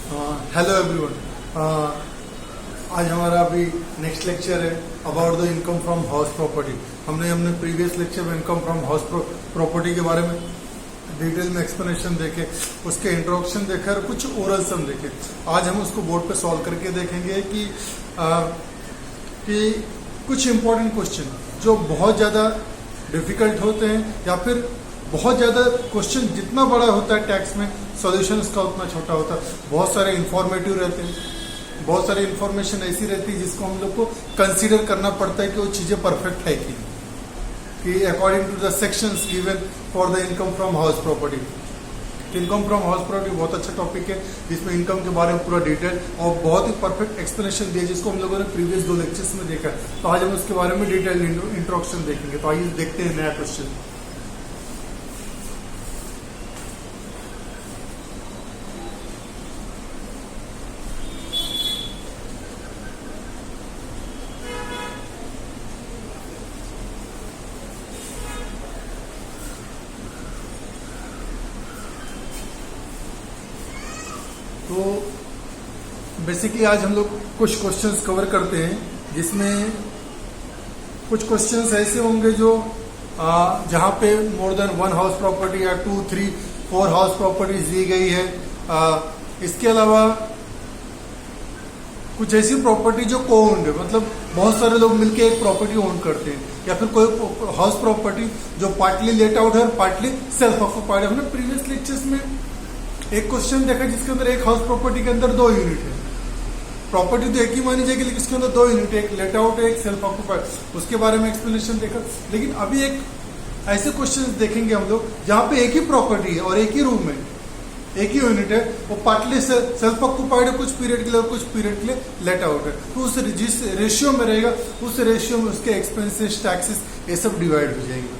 Hello everyone. आज हमारा अभी नेक्स्ट लेक्चर है about the income from house property. हमने प्रीवियस लेक्चर में इनकम फ्रॉम हाउस प्रॉपर्टी के बारे में डिटेल में एक्सप्लेनेशन देखे, उसके इंट्रोडक्शन देखे और कुछ ओरल सम देखे। आज हम उसको बोर्ड पे सॉल्व करके देखेंगे कि कुछ इंपॉर्टेंट क्वेश्चन जो बहुत ज़्यादा डिफिकल्ट होते हैं या फिर बहुत ज़्यादा क्वेश्चन जितना बड़ा होता है टैक्स में सॉल्यूशन उसका उतना छोटा होता है। बहुत सारे इंफॉर्मेटिव रहते हैं, बहुत सारी इंफॉर्मेशन ऐसी रहती है जिसको हम लोग को कंसीडर करना पड़ता है कि वो चीज़ें परफेक्ट है कि according to the sections given for the income from house property. Income from house property बहुत अच्छा टॉपिक है जिसमें इनकम के बारे में पूरा डिटेल और बहुत ही परफेक्ट एक्सप्लेनेशन दिया जिसको हम लोगों ने प्रीवियस 2 लेक्चर्स में देखा। तो आज हम उसके बारे में डिटेल इंट्रोडक्शन देखेंगे। तो आइए देखते हैं नया क्वेश्चन। तो बेसिकली आज हम लोग कुछ क्वेश्चंस कवर करते हैं जिसमें कुछ क्वेश्चंस ऐसे होंगे जो जहां पे मोर देन 1 हाउस प्रॉपर्टी या 2, 3, 4 हाउस प्रॉपर्टीज दी गई है। इसके अलावा कुछ ऐसी प्रॉपर्टी जो को ओन्ड है, मतलब बहुत सारे लोग मिलके एक प्रॉपर्टी ओन करते हैं, या फिर कोई हाउस प्रॉपर्टी जो पार्टली लेट आउट है और पार्टली सेल्फ ऑक्यूपाइड है। हमने प्रीवियस लेक्चर्स में एक क्वेश्चन देखा जिसके अंदर एक हाउस प्रॉपर्टी के अंदर 2 यूनिट है। प्रॉपर्टी तो एक ही मानी जाएगी लेकिन इसके अंदर 2 यूनिट है, एक लेट आउट है, एक सेल्फ ऑक्यूपाइड। उसके बारे में एक्सप्लेनेशन देखा। लेकिन अभी एक ऐसे क्वेश्चन देखेंगे हम लोग जहां पे एक ही प्रॉपर्टी है और एक ही रूम है, एक ही यूनिट है, वो पार्टली सेल्फ ऑक्यूपाइड है कुछ पीरियड के लिए और कुछ पीरियड के लिए लेट आउट है। तो उस जिस रेशियो में रहेगा उस रेशियो में उसके एक्सपेंसेस, टैक्सेस ये सब डिवाइड हो जाएंगे।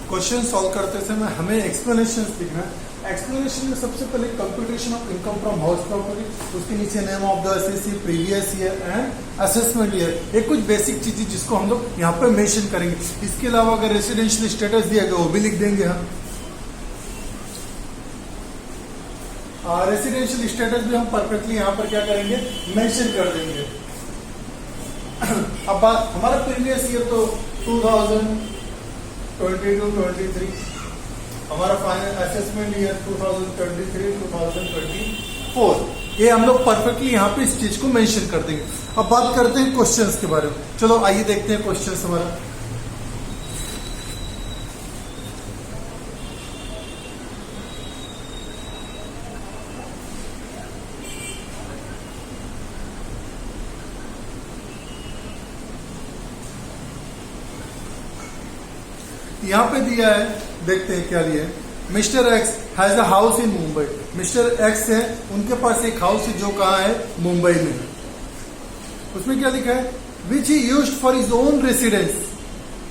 क्वेश्चन सॉल्व करते समय हमें एक्सप्लेनेशन लिखना है। एक्सप्लेनेशन में सबसे पहले computation of income from house property, उसके नीचे name of the SSC, previous year and assessment year. ये कुछ बेसिक चीजें जिसको हम लोग यहाँ पे मेंशन करेंगे। इसके अलावा अगर रेसिडेंशियल स्टेटस दिया गया वो भी लिख देंगे हम। रेसिडेंशियल स्टेटस भी हम परफेक्टली यहाँ पर क्या करेंगे, मेंशन कर देंगे। अब बात हमारा प्रीवियस ईयर तो 2022-23, हमारा फाइनल असेसमेंट ईयर 2023-2024। ये हम लोग परफेक्टली यहाँ पे इस चीज को मेंशन कर देंगे। अब बात करते हैं क्वेश्चंस के बारे में। चलो आइए देखते हैं क्वेश्चंस हमारा। यहाँ पे दिया है, देखते हैं क्या दिया है। Mister x has a house in Mumbai. Mister X है, उनके पास एक हाउस है जो कहाँ है, मुंबई में। उसमें क्या लिखा है, which he used for his own residence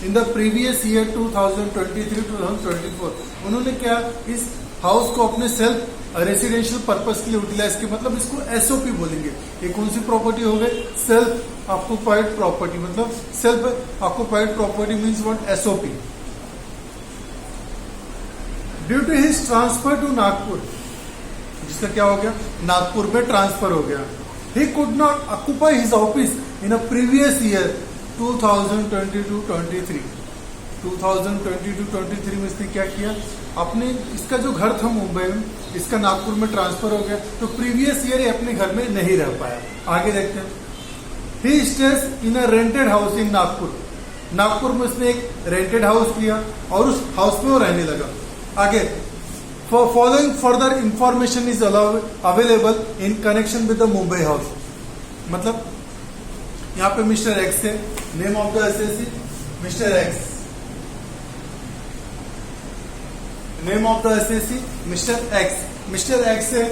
in the previous year 2023-2024। उन्होंने क्या इस हाउस को अपने सेल्फ रेसिडेंशियल पर्पस के लिए यूटिलाइज किया, मतलब इसको एसओपी बोलेंगे। ये कौन सी प्रॉपर्टी हो गई, सेल्फ ऑक्युपाइड प्रॉपर्टी। मतलब self occupied property means what, SOP. Due to his transfer to Nagpur, जिसका क्या हो गया, नागपुर में ट्रांसफर हो गया। He could not occupy his office in a previous year 2022-23। 2022-23 में इसने क्या किया, अपने इसका जो घर था मुंबई में, इसका नागपुर में ट्रांसफर हो गया, तो प्रीवियस ईयर ये अपने घर में नहीं रह पाया। आगे देखते हैं। He stays in a rented house in Nagpur. Nagpur में उसने एक रेंटेड हाउस लिया और उस हाउस में वो रहने लगा। आगे, following further information is available in connection with the Mumbai house. मतलब यहाँ पे मिस्टर एक्स है, name of the assessee mister X, name of the assessee mister X. Mister X है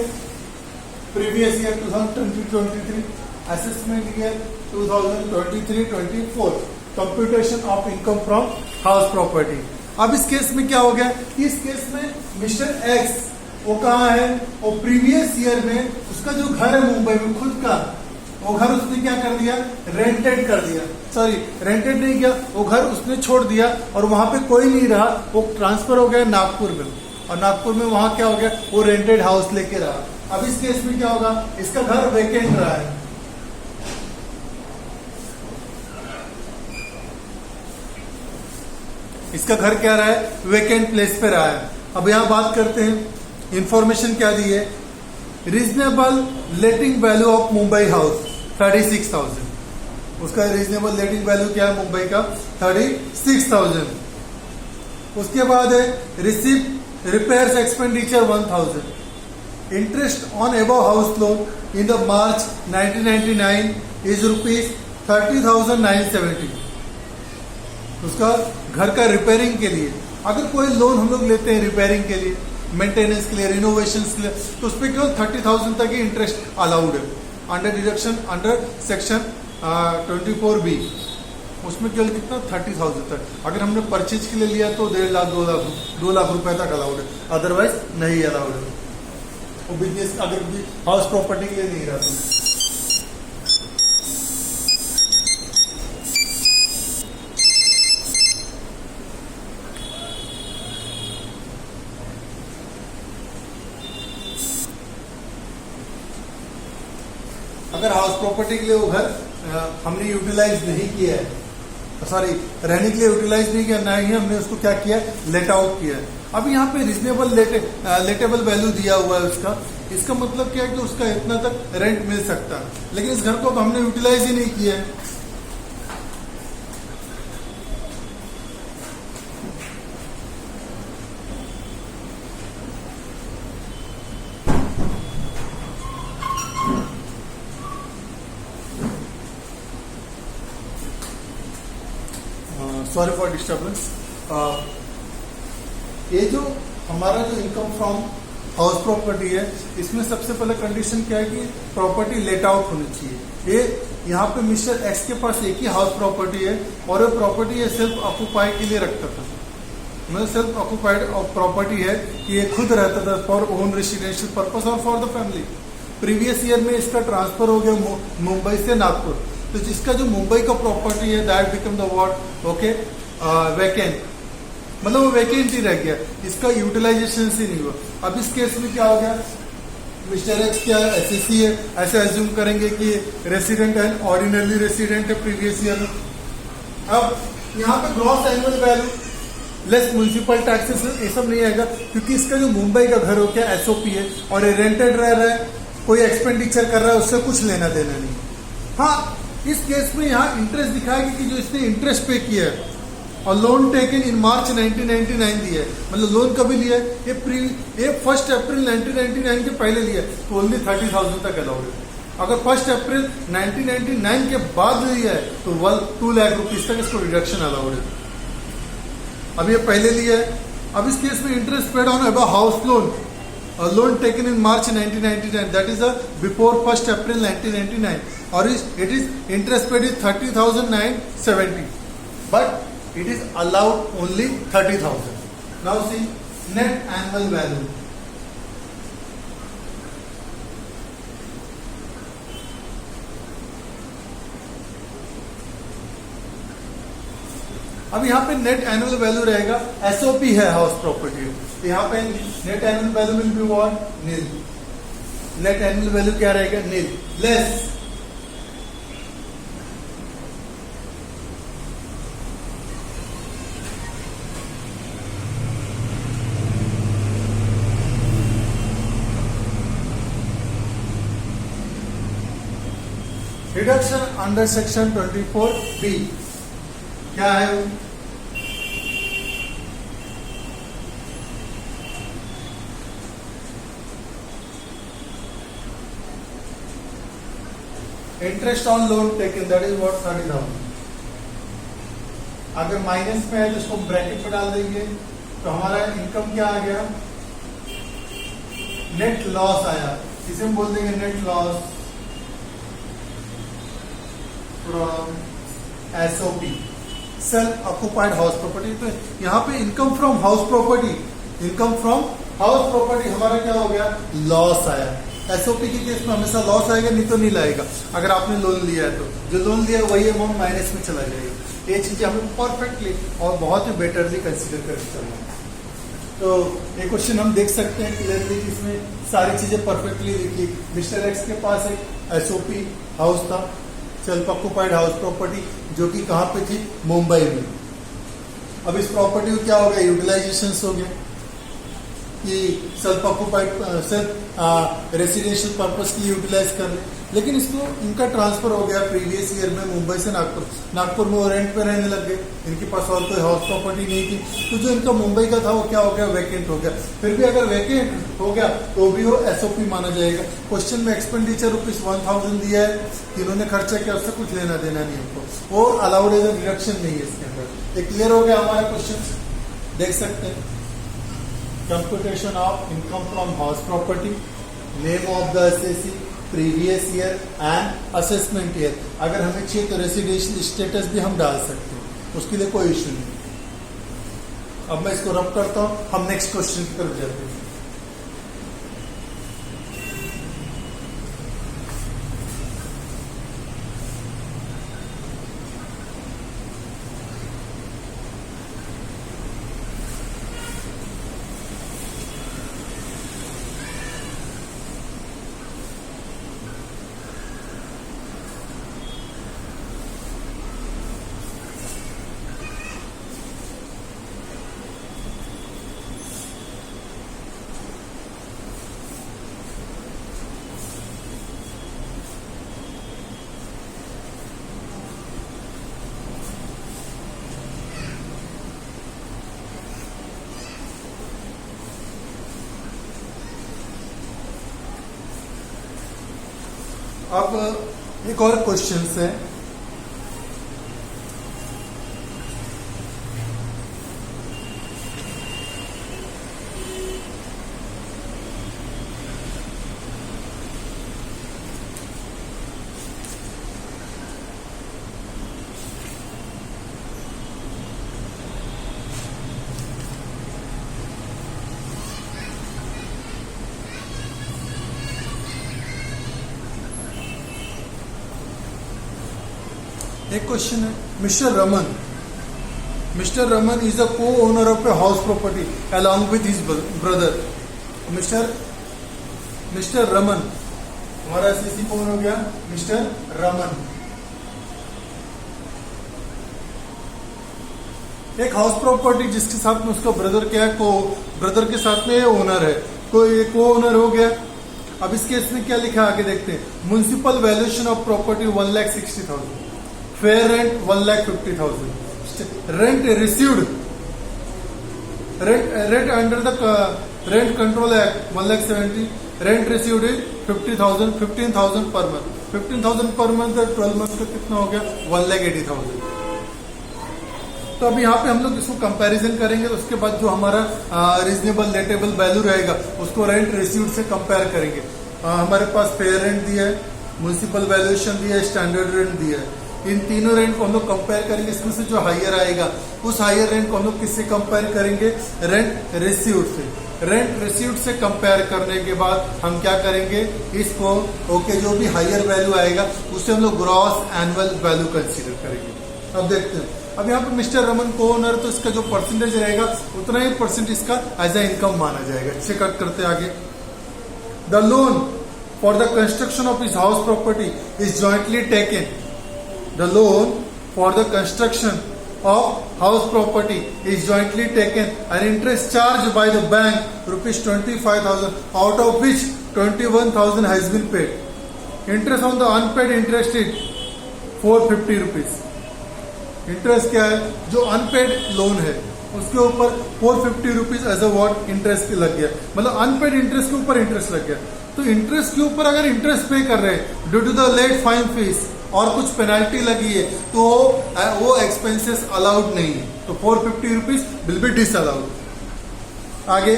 previous year 2023, assessment year 2023-24, computation of income from house property. अब इस case में क्या हो गया, इस केस में मिस्टर एक्स वो कहाँ है, वो प्रीवियस ईयर में उसका जो घर है मुंबई में खुद का, वो घर उसने क्या कर दिया, रेंटेड कर दिया। सॉरी, रेंटेड नहीं किया, वो घर उसने छोड़ दिया और वहां पे कोई नहीं रहा, वो ट्रांसफर हो गया नागपुर में, और नागपुर में वहां क्या हो गया, वो रेंटेड हाउस लेके रहा। अब इस केस में क्या होगा, इसका घर वेकेंट रहा है। इसका घर क्या रहा है, वेकेंट प्लेस पे रहा है। अब यहां बात करते हैं, इंफॉर्मेशन क्या दी है, reasonable letting value of Mumbai house 36,000। उसका रीजनेबल लेटिंग वैल्यू क्या है मुंबई का, 36,000। उसके बाद है receive repairs expenditure 1,000। Interest on above house loan in the March 1999 is ₹30,970। उसका घर का रिपेयरिंग के लिए, अगर कोई लोन हम लोग लेते हैं रिपेयरिंग के लिए, मेंटेनेंस के लिए, रिनोवेशन के लिए, तो उस पर केवल 30,000 तक ही इंटरेस्ट अलाउड है under deduction under section 24B। उसमें केवल कितना, 30,000 तक। अगर हमने परचेज के लिए लिया तो 1.5 लाख 2 लाख रुपए तक अलाउड है, अदरवाइज नहीं अलाउड है। वो बिजनेस अगर हाउस प्रॉपर्टी के लिए नहीं रहा तो। अगर हाउस प्रॉपर्टी के लिए वो घर हमने यूटिलाइज नहीं किया है, सॉरी रहने के लिए यूटिलाइज नहीं किया, ना ही हमने उसको क्या किया, लेट आउट किया है। अब यहाँ पे रिजनेबल लेटेबल वैल्यू दिया हुआ है उसका, इसका मतलब क्या है कि उसका इतना तक रेंट मिल सकता है, लेकिन इस घर को तो हमने यूटिलाइज ही नहीं किया है। Sorry for disturbance. ये जो हमारा जो इनकम फ्रॉम हाउस प्रॉपर्टी है, इसमें सबसे पहले कंडीशन क्या है कि प्रॉपर्टी लेट आउट होनी चाहिए। ये यहाँ पे मिस्टर एक्स के पास एक ही हाउस प्रॉपर्टी है और ये प्रॉपर्टी ये सेल्फ ऑक्यूपाई के लिए रखता था, मतलब सेल्फ ऑक्यूपाइड प्रॉपर्टी है कि ये खुद रहता था फॉर ओन रेसिडेंशियल पर्पस और for the family. Previous year में इसका ट्रांसफर हो गया मुंबई से नागपुर, तो जिसका जो मुंबई का प्रॉपर्टी है that become the what, okay, vacant, मतलब वो वैकेंट ही रह गया, इसका यूटिलाइजेशन से नहीं हुआ। अब इस केस में क्या हो गया, मिस्टर एक्स क्या एसएससी है, ऐसे एज्यूम करेंगे कि रेसिडेंट है, ऑर्डिनरी रेसिडेंट है प्रीवियस ईयर में। अब यहाँ पे gross annual value less municipal taxes ये सब नहीं आएगा, क्योंकि इसका जो मुंबई का घर हो क्या एसओपी है और ये रेंटेड रह रहा है, कोई एक्सपेंडिचर कर रहा है, उससे कुछ लेना देना नहीं। हाँ, इस केस में यहाँ इंटरेस्ट दिखाएगी कि जो इसने इंटरेस्ट पे किया है और लोन टेकन इन मार्च 1999 दिया है, मतलब लोन कभी लिया है, ये 1 अप्रैल 1999 के पहले लिया है, तो ओनली 30,000 तक अलाउड है। अगर 1 अप्रैल 1999 के बाद लिया है तो 2 लाख रुपीज तक इसको रिडक्शन अलाउड है। अब ये पहले लिया है। अब इस केस में interest paid on above house loan, loan taken in March 1999, that is before 1 अप्रैल 1999, और it is interest paid is 30,970, but it is allowed only 30,000. Now see net annual value. अब यहाँ पे नेट एनुअल वैल्यू रहेगा, SOP है house property, तो यहाँ पे net annual value will be what, nil. Net annual value क्या रहेगा, nil, less reduction under section 24B क्या है, interest on loan taken, that is what 30,000। अगर माइनस में है तो इसको ब्रैकेट में डाल देंगे, तो हमारा इनकम क्या आ गया, नेट लॉस आया, इसे हम बोल देंगे net loss from SOP, self occupied house property. तो यहाँ पे income from house property, income from house property हमारा क्या हो गया, लॉस आया। एसओपी के केस में हमेशा लॉस आएगा, नहीं तो नहीं आएगा। अगर आपने लोन लिया है तो जो लोन लिया है वही अमाउंट माइनस में चला जाएगा। ये चीजें हमें परफेक्टली और बहुत ही बेटरली कंसिडर करके चलना है। तो ये क्वेश्चन हम देख सकते हैं क्लियरली, इसमें सारी चीजें परफेक्टली लिखी। मिस्टर एक्स के पास एक एसओपी हाउस था, सेल्फ ऑक्युपाइड हाउस प्रॉपर्टी, जो कि कहाँ पे थी, मुंबई में। अब इस प्रॉपर्टी को क्या हो गया, यूटिलाइजेशन हो गया कि self occupied self residential purpose की यूटिलाइज कर ले, लेकिन इसको इनका ट्रांसफर हो गया प्रीवियस ईयर में मुंबई से नागपुर। नागपुर में वो रेंट पे रहने लग गए, इनके पास और कोई हाउस प्रॉपर्टी नहीं थी, तो जो इनका मुंबई का था वो क्या हो गया, वैकेंट हो गया। फिर भी अगर वैकेंट हो गया तो भी वो एसओपी माना जाएगा। क्वेश्चन में एक्सपेंडिचर ₹1000 दिया है, इन्होंने खर्चा किया, उससे कुछ लेना देना नहीं हमको, वो अलाउड एज डिडक्शन नहीं है इसके अंदर। ये क्लियर हो गया हमारा क्वेश्चन, देख सकते हैं। Computation of income from house property, name of the SSC, previous year and assessment year. अगर हमें चाहिए तो रेसिडेंशियल स्टेटस भी हम डाल सकते हैं, उसके लिए कोई इश्यू नहीं। अब मैं इसको रब करता हूं, हम नेक्स्ट क्वेश्चन की तरफ जाते हैं। अब एक और क्वेश्चन है, एक क्वेश्चन है, मिस्टर रमन इज द को owner of a house property along with his brother. Mister Raman, हमारा सीसी कौन हो गया, मिस्टर रमन। एक हाउस प्रॉपर्टी जिसके साथ में उसका ब्रदर क्या है, ब्रदर के साथ में ओनर है, तो ये को ओनर हो गया। अब इस केस में क्या लिखा आगे देखते हैं, municipal valuation of property 1,60,000, fair rent 1,50,000, rent received, rent under the rent control act 1,70,000, rent received is 50,000, 15,000 per month, 15,000 per month, 12 month का कितना हो गया, 1,80,000। तो अभी यहाँ पे हम लोग इसको कंपैरिजन करेंगे, तो उसके बाद जो हमारा रीजनेबल लेटेबल वैल्यू रहेगा उसको रेंट रिसीव्ड से कंपेयर करेंगे। हमारे पास फेयर रेंट दिया है, म्युनिसिपल वैल्यूएशन दिया है, स्टैंडर्ड रेंट दिया है। इन तीनों रेंट को हम लोग कंपेयर करेंगे, इसमें से जो हायर आएगा उस हायर रेंट को हम लोग किससे कंपेयर करेंगे, रेंट रिसीव्ड से। रेंट रिसीव्ड से कंपेयर करने के बाद हम क्या करेंगे, इसको ओके जो भी हायर वैल्यू आएगा उससे हम लोग ग्रॉस एनुअल वैल्यू कंसीडर करेंगे। अब देखते हैं अब यहाँ पे मिस्टर रमन को ओनर, तो इसका जो परसेंटेज रहेगा उतना ही परसेंट इसका एज ए इनकम माना जाएगा। इसे कट करते आगे। The loan for the construction of his house property is jointly taken. The loan for the construction of house property is jointly taken and interest charged by the bank rupees 25,000, out of which 21,000 has been paid. Interest on the unpaid interest is 450 rupees. Interest क्या है? जो unpaid loan है उसके ऊपर 450 rupees as a what interest लग गया, मतलब unpaid interest के ऊपर इंटरेस्ट लग गया। तो इंटरेस्ट के ऊपर अगर इंटरेस्ट पे कर रहे हैं due to the late fine fees और कुछ पेनल्टी लगी है तो वो एक्सपेंसेस अलाउड नहीं है, तो 450 रुपीज विल बी डिसअलाउड। आगे,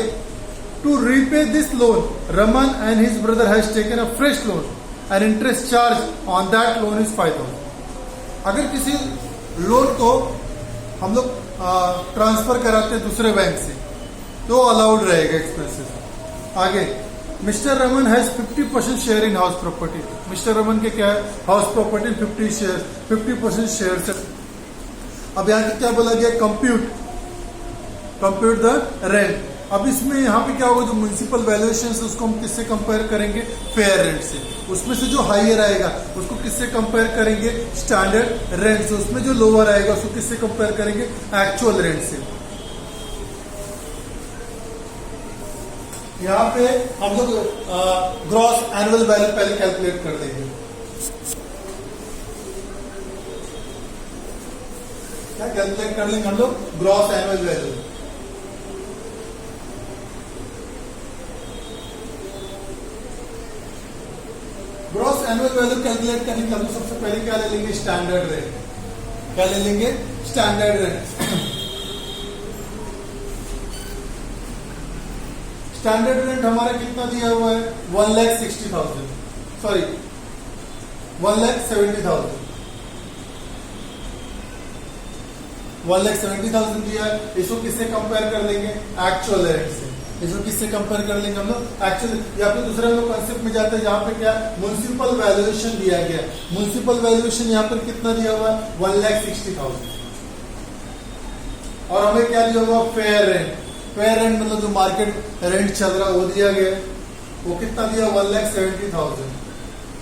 to repay this loan Raman and his brother has taken a fresh loan and interest charge on that loan is 5,000। अगर किसी लोन को हम लोग ट्रांसफर कराते हैं दूसरे बैंक से तो अलाउड रहेगा एक्सपेंसेस। आगे, mister Raman has 50% share in house property. Mister Raman के क्या है? हाउस प्रॉपर्टी 50% शेयर से। अब यहाँ क्या बोला गया? Compute the rent. अब इसमें यहाँ पे क्या होगा? जो म्युनिसिपल वैल्यूएशन है उसको हम किससे कंपेयर करेंगे? फेयर रेंट से। उसमें से जो हाइयर आएगा उसको किससे कंपेयर करेंगे? स्टैंडर्ड रेंट से। उसमें जो लोअर आएगा उसको किससे कंपेयर करेंगे? एक्चुअल रेंट से। यहाँ पे हम लोग ग्रॉस एनुअल वैल्यू पहले कैलकुलेट कर देंगे। क्या कैलकुलेट कर लेंगे हम लोग? Gross annual value. Gross annual value calculate करने के लिए सबसे पहले क्या ले लेंगे? Standard rate. क्या ले लेंगे? Standard rate. स्टैंडर्ड रेट हमारा कितना दिया हुआ है? 1,60,000, सॉरी 1,70,000। 1,70,000 दिया है। इसको किससे कंपेयर कर लेंगे? एक्चुअल रेट से। इसको किससे कंपेयर कर लेंगे हम लोग? एक्चुअल, या फिर दूसरे लोग कॉन्सेप्ट में जाते हैं जहां पे क्या म्युनिसिपल वैल्यूएशन दिया गया। म्युनिसिपल वैल्यूएशन यहाँ पर कितना दिया हुआ है? 1,60,000। और हमें क्या दिया हुआ? Fair rent. फेयर रेंट मतलब जो मार्केट रेंट चल रहा है वो दिया गया। वो कितना दिया? 1,70,000।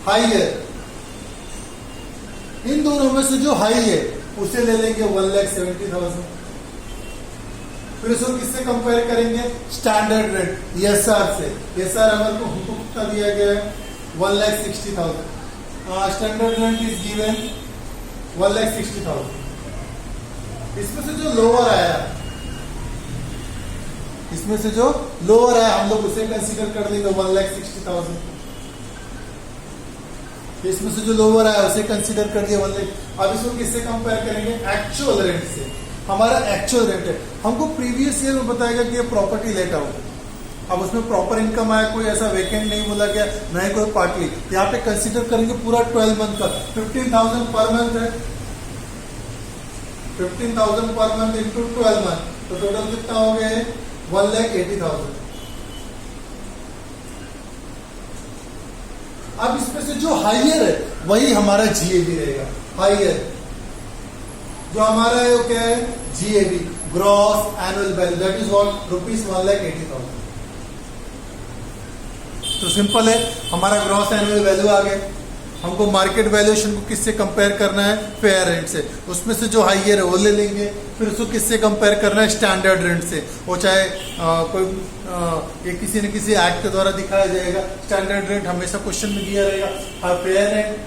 हाई है, इन दोनों में से जो हाई है उसे ले लेंगे 1,70,000। फिर उसको किससे कंपेयर करेंगे? स्टैंडर्ड रेट, ESR से। ESR हमारे को हमको कितना दिया गया है? 1,60,000। Standard rate is given 1,60,000। इसमें से जो लोअर आया, हम लोग उसे कंसीडर कर लेंगे 1,60,000। इसमें से जो लोअर आया उसे कंसीडर कर दिया 1 लाख। अब इसको किससे कंपेयर करेंगे? एक्चुअल रेंट से। हमारा एक्चुअल रेंट है। हमको प्रीवियस ईयर में बताएगा कि ये प्रॉपर्टी लेट आउट। अब उसमें प्रॉपर इनकम आया, कोई ऐसा वेकेंट नहीं बोला गया, न ही कोई पार्टली। यहाँ पे कंसीडर करेंगे पूरा 12 मंथ का। 15,000 पर मंथ है। 15,000 पर मंथ इंटू 12 मंथ, तो टोटल कितना हो गया? 1,80,000। अब इसमें से जो हाइयर है वही हमारा GAB रहेगा। हाइयर जो हमारा है वो क्या है? GAB, gross annual value, that is what? Rupees 1,80,000। तो सिंपल है, हमारा ग्रॉस एनुअल वैल्यू आ गया। हमको मार्केट वैल्यूएशन को किससे कंपेयर करना है? फेयर रेंट से। उसमें से जो हाइयर है वो ले लेंगे। फिर उसको किससे कंपेयर करना है? स्टैंडर्ड रेंट से। वो चाहे ये किसी न किसी एक्ट के द्वारा दिखाया जाएगा। स्टैंडर्ड रेट हमेशा क्वेश्चन में दिया रहेगा। Fair rent,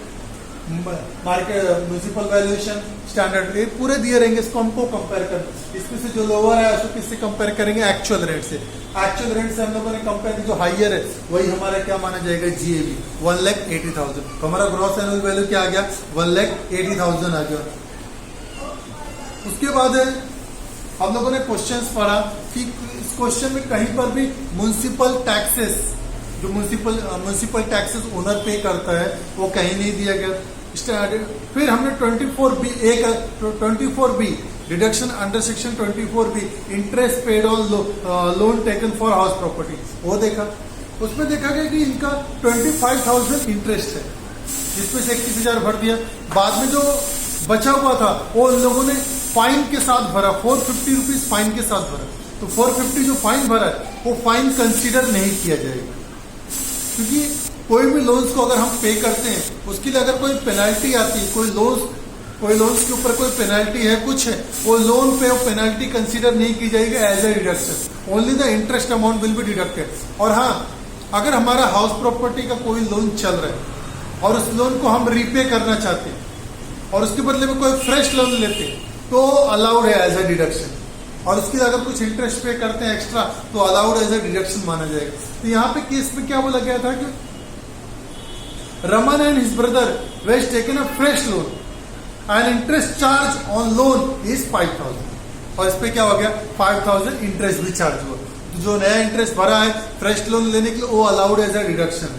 market, municipal valuation, standard rate पूरे दिए रहेंगे। इसको हमको कंपेयर करना। इसमें से जो लोअर है उसको किससे कंपेयर करेंगे? एक्चुअल रेट से। एक्चुअल रेट से हम लोगों ने कंपेयर, जो हाइयर है वही हमारा क्या माना जाएगा? GAB, 1,80,000। तो हमारा ग्रॉस एनुअल वैल्यू क्या आ गया? 1,80,000 आ गया। उसके बाद हम लोगों ने क्वेश्चंस पढ़ा कि इस क्वेश्चन में कहीं पर भी म्युनिसिपल टैक्सेस, जो म्युनिसिपल टैक्सेस ओनर पे करता है वो कहीं नहीं दिया गया। फिर हमने 24B deduction under section 24B interest paid on loan taken for house property, वो देखा। उसमें देखा गया कि इनका 25,000 इंटरेस्ट है, जिसमें से 21,000 भर दिया। बाद में जो बचा हुआ था वो उन लोगों ने फाइन के साथ भरा, 450 रुपीज फाइन के साथ भरा, तो 450 जो फाइन भरा है वो फाइन कंसीडर नहीं किया जाएगा, क्योंकि कोई भी लोन्स को अगर हम पे करते हैं उसके लिए अगर कोई पेनल्टी आती है, कोई लोन्स के ऊपर कोई पेनल्टी है, कुछ है, वो लोन पे वो पेनल्टी कंसीडर नहीं की जाएगी as a deduction, only the interest amount will be deducted. और हाँ, अगर हमारा हाउस प्रॉपर्टी का कोई लोन चल रहा है और उस लोन को हम रीपे करना चाहते हैं और उसके बदले में कोई फ्रेश लोन लेते हैं तो अलाउड है एज ए डिडक्शन, और उसके लिए अगर कुछ इंटरेस्ट पे करते हैं एक्स्ट्रा तो अलाउड एज ए डिडक्शन माना जाएगा। तो यहाँ पे केस में क्या बोला गया था कि Raman and his brother was taken a fresh loan and interest charge on loan is 5000, और इस पे क्या हो गया 5000 इंटरेस्ट भी चार्ज हुआ। तो जो नया इंटरेस्ट भरा है फ्रेश लोन लेने के लिए वो अलाउड एज ए डिडक्शन।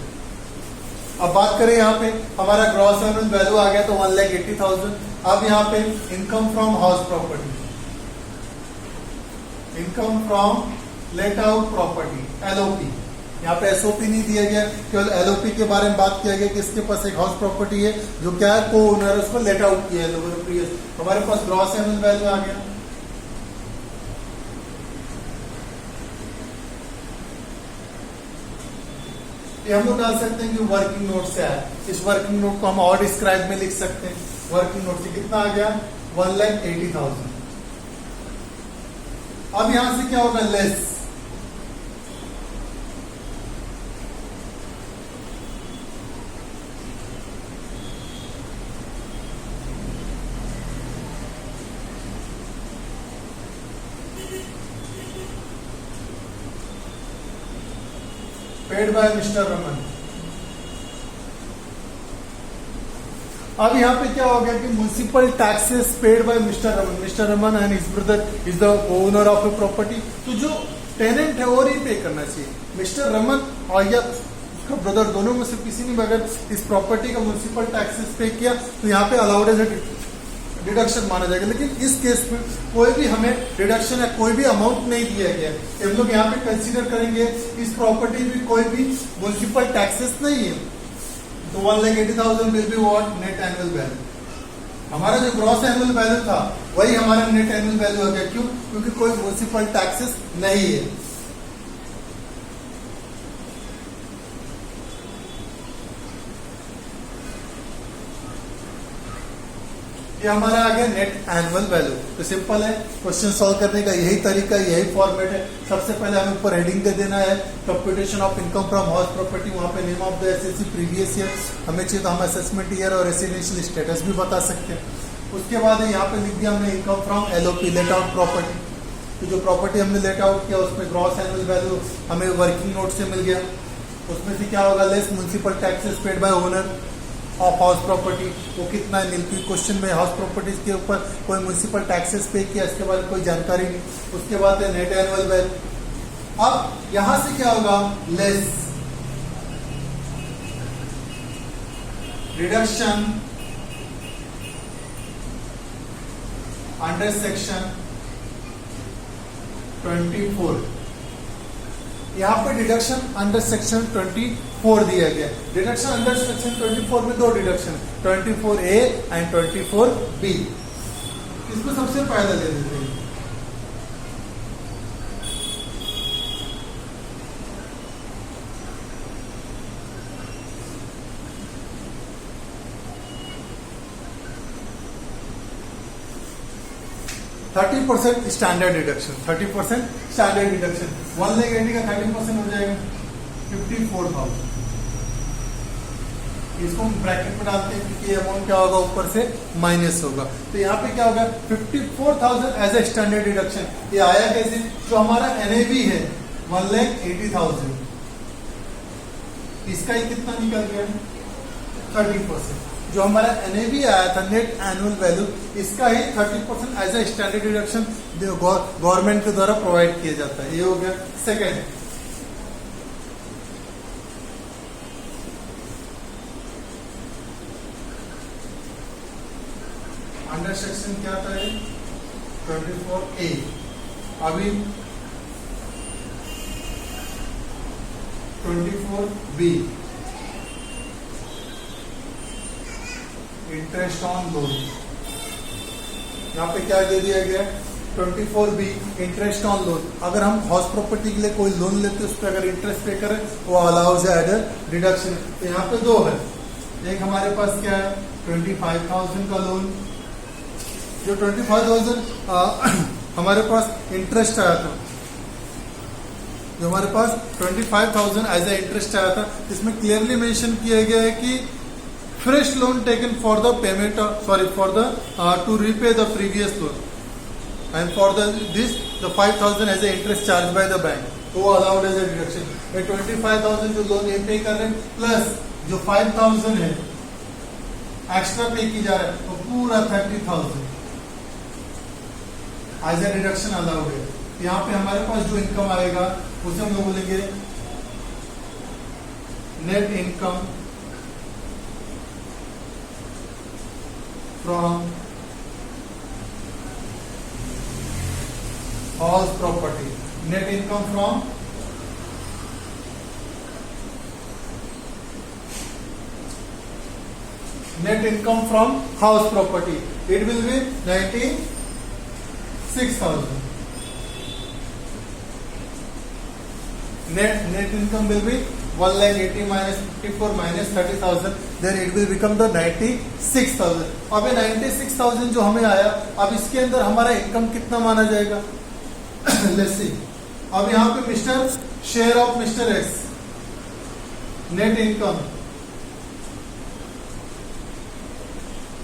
अब बात करें यहाँ पे हमारा ग्रॉस एनुअल वैल्यू आ गया तो 1,80,000। अब यहाँ पे income from house property, income from let out property, LOP, यहाँ पे एसओपी नहीं दिया गया, केवल एलओपी के बारे में बात किया गया कि इसके पास एक हाउस प्रॉपर्टी है जो क्या है को ओनर, उसको लेट आउट किया है लोगों ने प्रीवियस। हमारे पास ग्रॉस एनुअल वैल्यू आ गया, ये हम लोग डाल सकते हैं कि वर्किंग नोट से आया, इस वर्किंग नोट को हम और डिस्क्राइब में लिख सकते हैं। वर्किंग नोट से कितना आ गया 1,80,000। अब यहां से क्या होगा less, paid by mister Raman. अब यहाँ पे क्या हो गया कि municipal taxes paid by mister Raman and his brother is the owner of a property. तो जो टेनेंट है वो नहीं पे करना चाहिए, मिस्टर रमन और या उसका ब्रदर दोनों में से किसी ने अगर इस प्रॉपर्टी का म्युनिसिपल टैक्सेस पे किया तो यहाँ पे अलाउड एज डिडक्शन माना जाएगा। लेकिन इस केस में कोई भी हमें डिडक्शन या कोई भी अमाउंट नहीं दिया गया, हम लोग यहाँ पे कंसीडर करेंगे इस प्रॉपर्टी में कोई भी म्युनिसिपल टैक्सेस नहीं है, तो 1,80,000 will be what net annual value. हमारा जो ग्रॉस एनुअल वैल्यू था वही हमारा नेट एनुअल वैल्यू हो गया। क्यों? क्योंकि कोई म्युनिसिपल टैक्सेस नहीं है। ये हमारा आ गया नेट एनुअल वैल्यू। तो सिंपल है, क्वेश्चन सॉल्व करने का यही तरीका, यही फॉर्मेट है। सबसे पहले हमें ऊपर हेडिंग दे देना है computation of income from house property, वहां पे name of the SSC previous year हमें चाहिए तो हम असेसमेंट ईयर और रेसिडेंशियल स्टेटस भी बता सकते हैं। उसके बाद यहाँ पे लिख दिया हमने income from LOP, let out property. तो जो प्रॉपर्टी हमने लेट आउट किया उसमें ग्रॉस एनुअल वैल्यू हमें वर्किंग नोट से मिल गया। उसमें से क्या होगा less municipal taxes paid by owner of house property, वो कितना है नील क्वेश्चन में हाउस प्रॉपर्टीज के ऊपर कोई म्युनिसिपल टैक्सेस पे किया, इसके बाद कोई जानकारी नहीं। उसके बाद है नेट एनुअल वैल्यू। अब यहां से क्या होगा लेस रिडक्शन अंडर सेक्शन 24। यहाँ पे डिडक्शन अंडर सेक्शन 24 दिया गया। डिडक्शन अंडर सेक्शन 24 में दो डिडक्शन 24A एंड 24B। इसको सबसे पहले ले लेते हैं। %30 स्टैंडर्ड डिडक्शन, 30% स्टैंडर्ड डिडक्शन। 1,80,000 का 30% हो जाएगा 54,000। इसको हम ब्रैकेट में डालते हैं क्योंकि अमाउंट क्या होगा ऊपर से माइनस होगा। तो यहाँ पे क्या होगा 54,000 एज ए स्टैंडर्ड डिडक्शन। ये आया कैसे? जो हमारा एनएवी है 1,80,000, इसका ही कितना निकल गया 30%। जो हमारा एनएवी आया था नेट एनुअल वैल्यू, इसका ही 30% as a standard deduction government के द्वारा प्रोवाइड किया जाता है। ये हो गया सेकेंड। अंडर सेक्शन क्या था ये 24A। अभी 24B इंटरेस्ट ऑन लोन, यहाँ पे क्या दे दिया गया है 24B इंटरेस्ट ऑन लोन। अगर हम हाउस प्रॉपर्टी के लिए कोई लोन लेते हैं उस पर अगर इंटरेस्ट पे करें वो अलाउज एड डिडक्शन। तो यहाँ पे दो है, एक हमारे पास क्या है 25,000 का लोन, जो 25,000 हमारे पास इंटरेस्ट आया था, जो हमारे पास 25,000 एज ए इंटरेस्ट आया था, इसमें क्लियरली मेंशन किया गया है कि fresh loan taken for the payment for the to repay the previous loan and for this the 5,000 as a interest charge by the bank, तो वो अलाउड एज ए डिडक्शन। 25,000 जो लोन ये पे कर रहे हैं प्लस जो 5,000 है एक्स्ट्रा पे की जा रहा है, तो पूरा 30,000 एज ए डिडक्शन अलाउड है। यहाँ पे हमारे पास जो इनकम आएगा उसे हम लोग बोलेंगे net income from house property. Net income from house property, it will be 96,000. Net income will be 1,80,000 minus 54 minus 30,000. Then it will become the 96,000. अब ये 96,000 जो हमें आया, अब इसके अंदर हमारा इनकम कितना माना जाएगा? Let's see. अब यहाँ पे mister share of mister x net income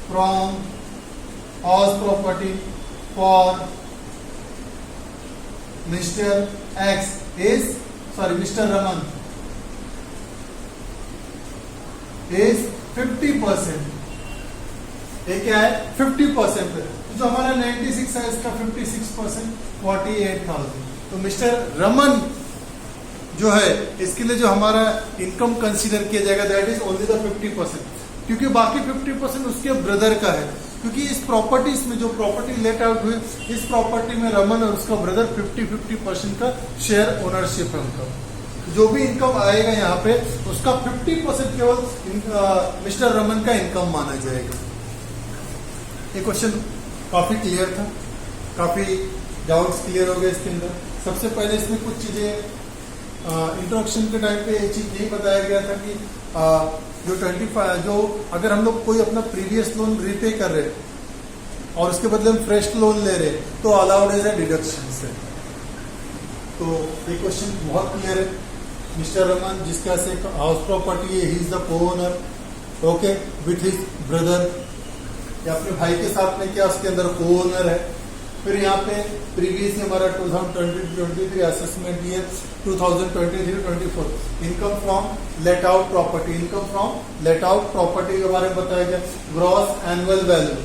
from house property for mister x is mister Raman is 50%। ये क्या है 50% पे, जो हमारा 96 है इसका 56% 48,000। तो मिस्टर रमन जो है इसके लिए जो हमारा इनकम कंसीडर किया जाएगा दैट इज ओनली द 50%, क्योंकि बाकी 50% उसके ब्रदर का है। क्योंकि इस प्रॉपर्टीज में जो प्रॉपर्टी लेट आउट हुई, इस प्रॉपर्टी में रमन और उसका ब्रदर 50% का शेयर ओनरशिप है उनका। जो भी इनकम आएगा यहाँ पे उसका 50% केवल मिस्टर रमन का इनकम माना जाएगा। ये क्वेश्चन काफी क्लियर था, काफी डाउट्स क्लियर हो गए इसके अंदर। सबसे पहले इसमें कुछ चीजें इंट्रोडक्शन के टाइम पे एक चीज यही बताया गया था कि जो 25 जो अगर हम लोग कोई अपना प्रीवियस लोन रीपे कर रहे हैं और उसके बदले हम फ्रेश लोन ले रहे हैं तो अलाउड एज ए डिडक्शन से। तो ये क्वेश्चन बहुत क्लियर है। मिस्टर रमन जिसका से हाउस प्रॉपर्टी है, he is the co-owner, okay, with his brother, या अपने भाई के साथ में क्या उसके अंदर को-ओनर है। फिर यहाँ पे प्रीवियस हमारा 2023 assessment year 2023-24 income from let out property, income from let out property के बारे में बताया गया। Gross annual value,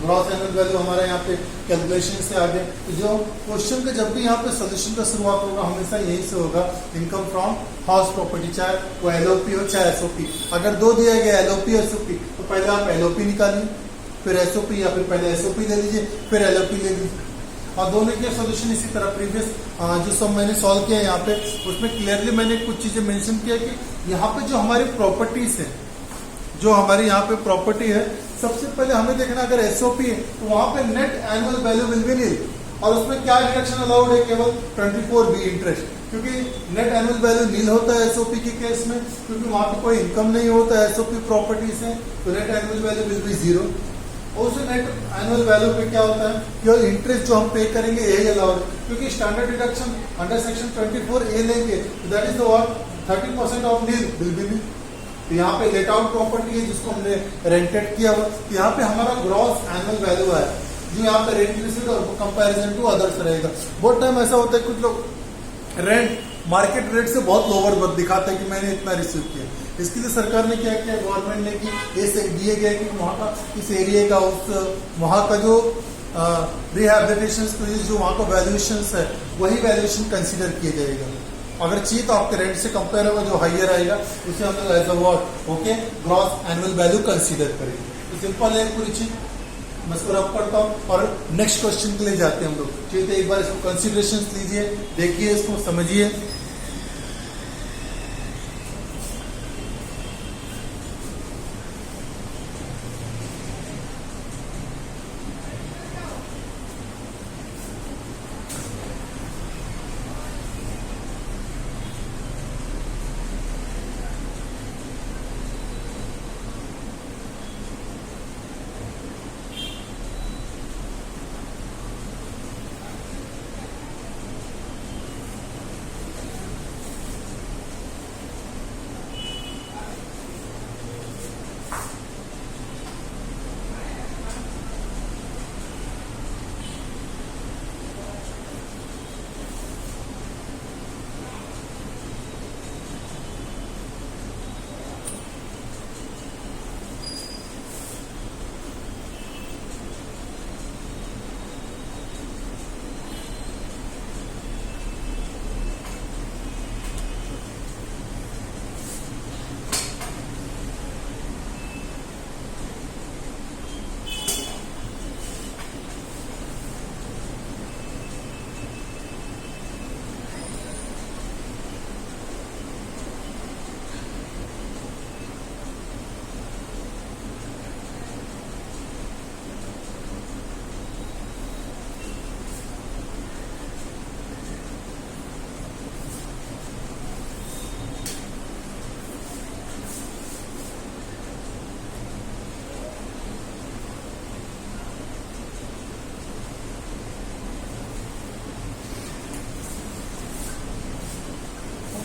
gross annual value हमारा यहाँ पे कैलकुलेशन से आगे। तो जो क्वेश्चन का जब भी यहाँ पे सोल्यूशन का शुरुआत होगा हमेशा यही से होगा, इनकम फ्रॉम हाउस प्रॉपर्टी, चाहे वो एलओपी हो चाहे एसओपी। अगर दो दिया गया एलओपी एसओपी तो पहले आप एलओपी निकालिए, फिर एसओपी, या फिर पहले एसओपी ले लीजिए फिर एलओपी ले लीजिए। और दोनों के सोल्यूशन इसी तरह प्रीवियस जो सब मैंने सॉल्व किया यहाँ पे उसमें क्लियरली मैंने कुछ चीजें मेंशन किया कि यहाँ पे जो हमारी प्रॉपर्टीज है, जो हमारी यहाँ पे प्रॉपर्टी है, सबसे पहले हमें देखना अगर एसओपी है तो वहां पे net annual value will be nil, और उसमें क्या डिडक्शन अलाउड है, केवल 24B इंटरेस्ट, क्योंकि नेट एनुअल वैल्यू नील होता है एसओपी के केस में, क्योंकि वहां पे कोई इनकम नहीं होता है एसओपी प्रॉपर्टी से, तो net annual value will B 0। और उस नेट एनुअल वैल्यू पे क्या होता है, केवल इंटरेस्ट जो हम पे करेंगे यही अलाउड, क्योंकि standard deduction under section 24A लेंगे that is the what 30% of nil will be nil. तो यहाँ पे लेट आउट प्रॉपर्टी है जिसको हमने रेंटेड किया हुआ, यहाँ पे हमारा ग्रॉस एनुअल वैल्यू है जो यहाँ पे रेंट रिसीव और कंपैरिजन टू अदर्स रहेगा। बहुत टाइम ऐसा होता है कुछ लोग रेंट मार्केट रेट से बहुत लोअर दिखाते हैं कि मैंने इतना रिसीव किया। इसके लिए सरकार ने क्या किया, गवर्नमेंट ने कि ये दिए गए कि वहाँ का इस एरिया का वहाँ का जो रिहैबिलिटेशन जो वहाँ का वैल्यूएशन है वही वैल्यूएशन कंसिडर किया जाएगा। अगर चाहिए तो आपके रेंट से कंपेयर होगा, जो हाइयर आएगा उसे हम लोग as a what okay gross annual value consider करेंगे। तो सिंपल है पूरी चीज, मैं इसको रब करता हूँ और नेक्स्ट क्वेश्चन के लिए जाते हैं हम लोग। चाहिए तो एक बार इसको कंसिडरेशन लीजिए, देखिए, इसको समझिए।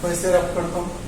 मैं इसे रब करता हूँ।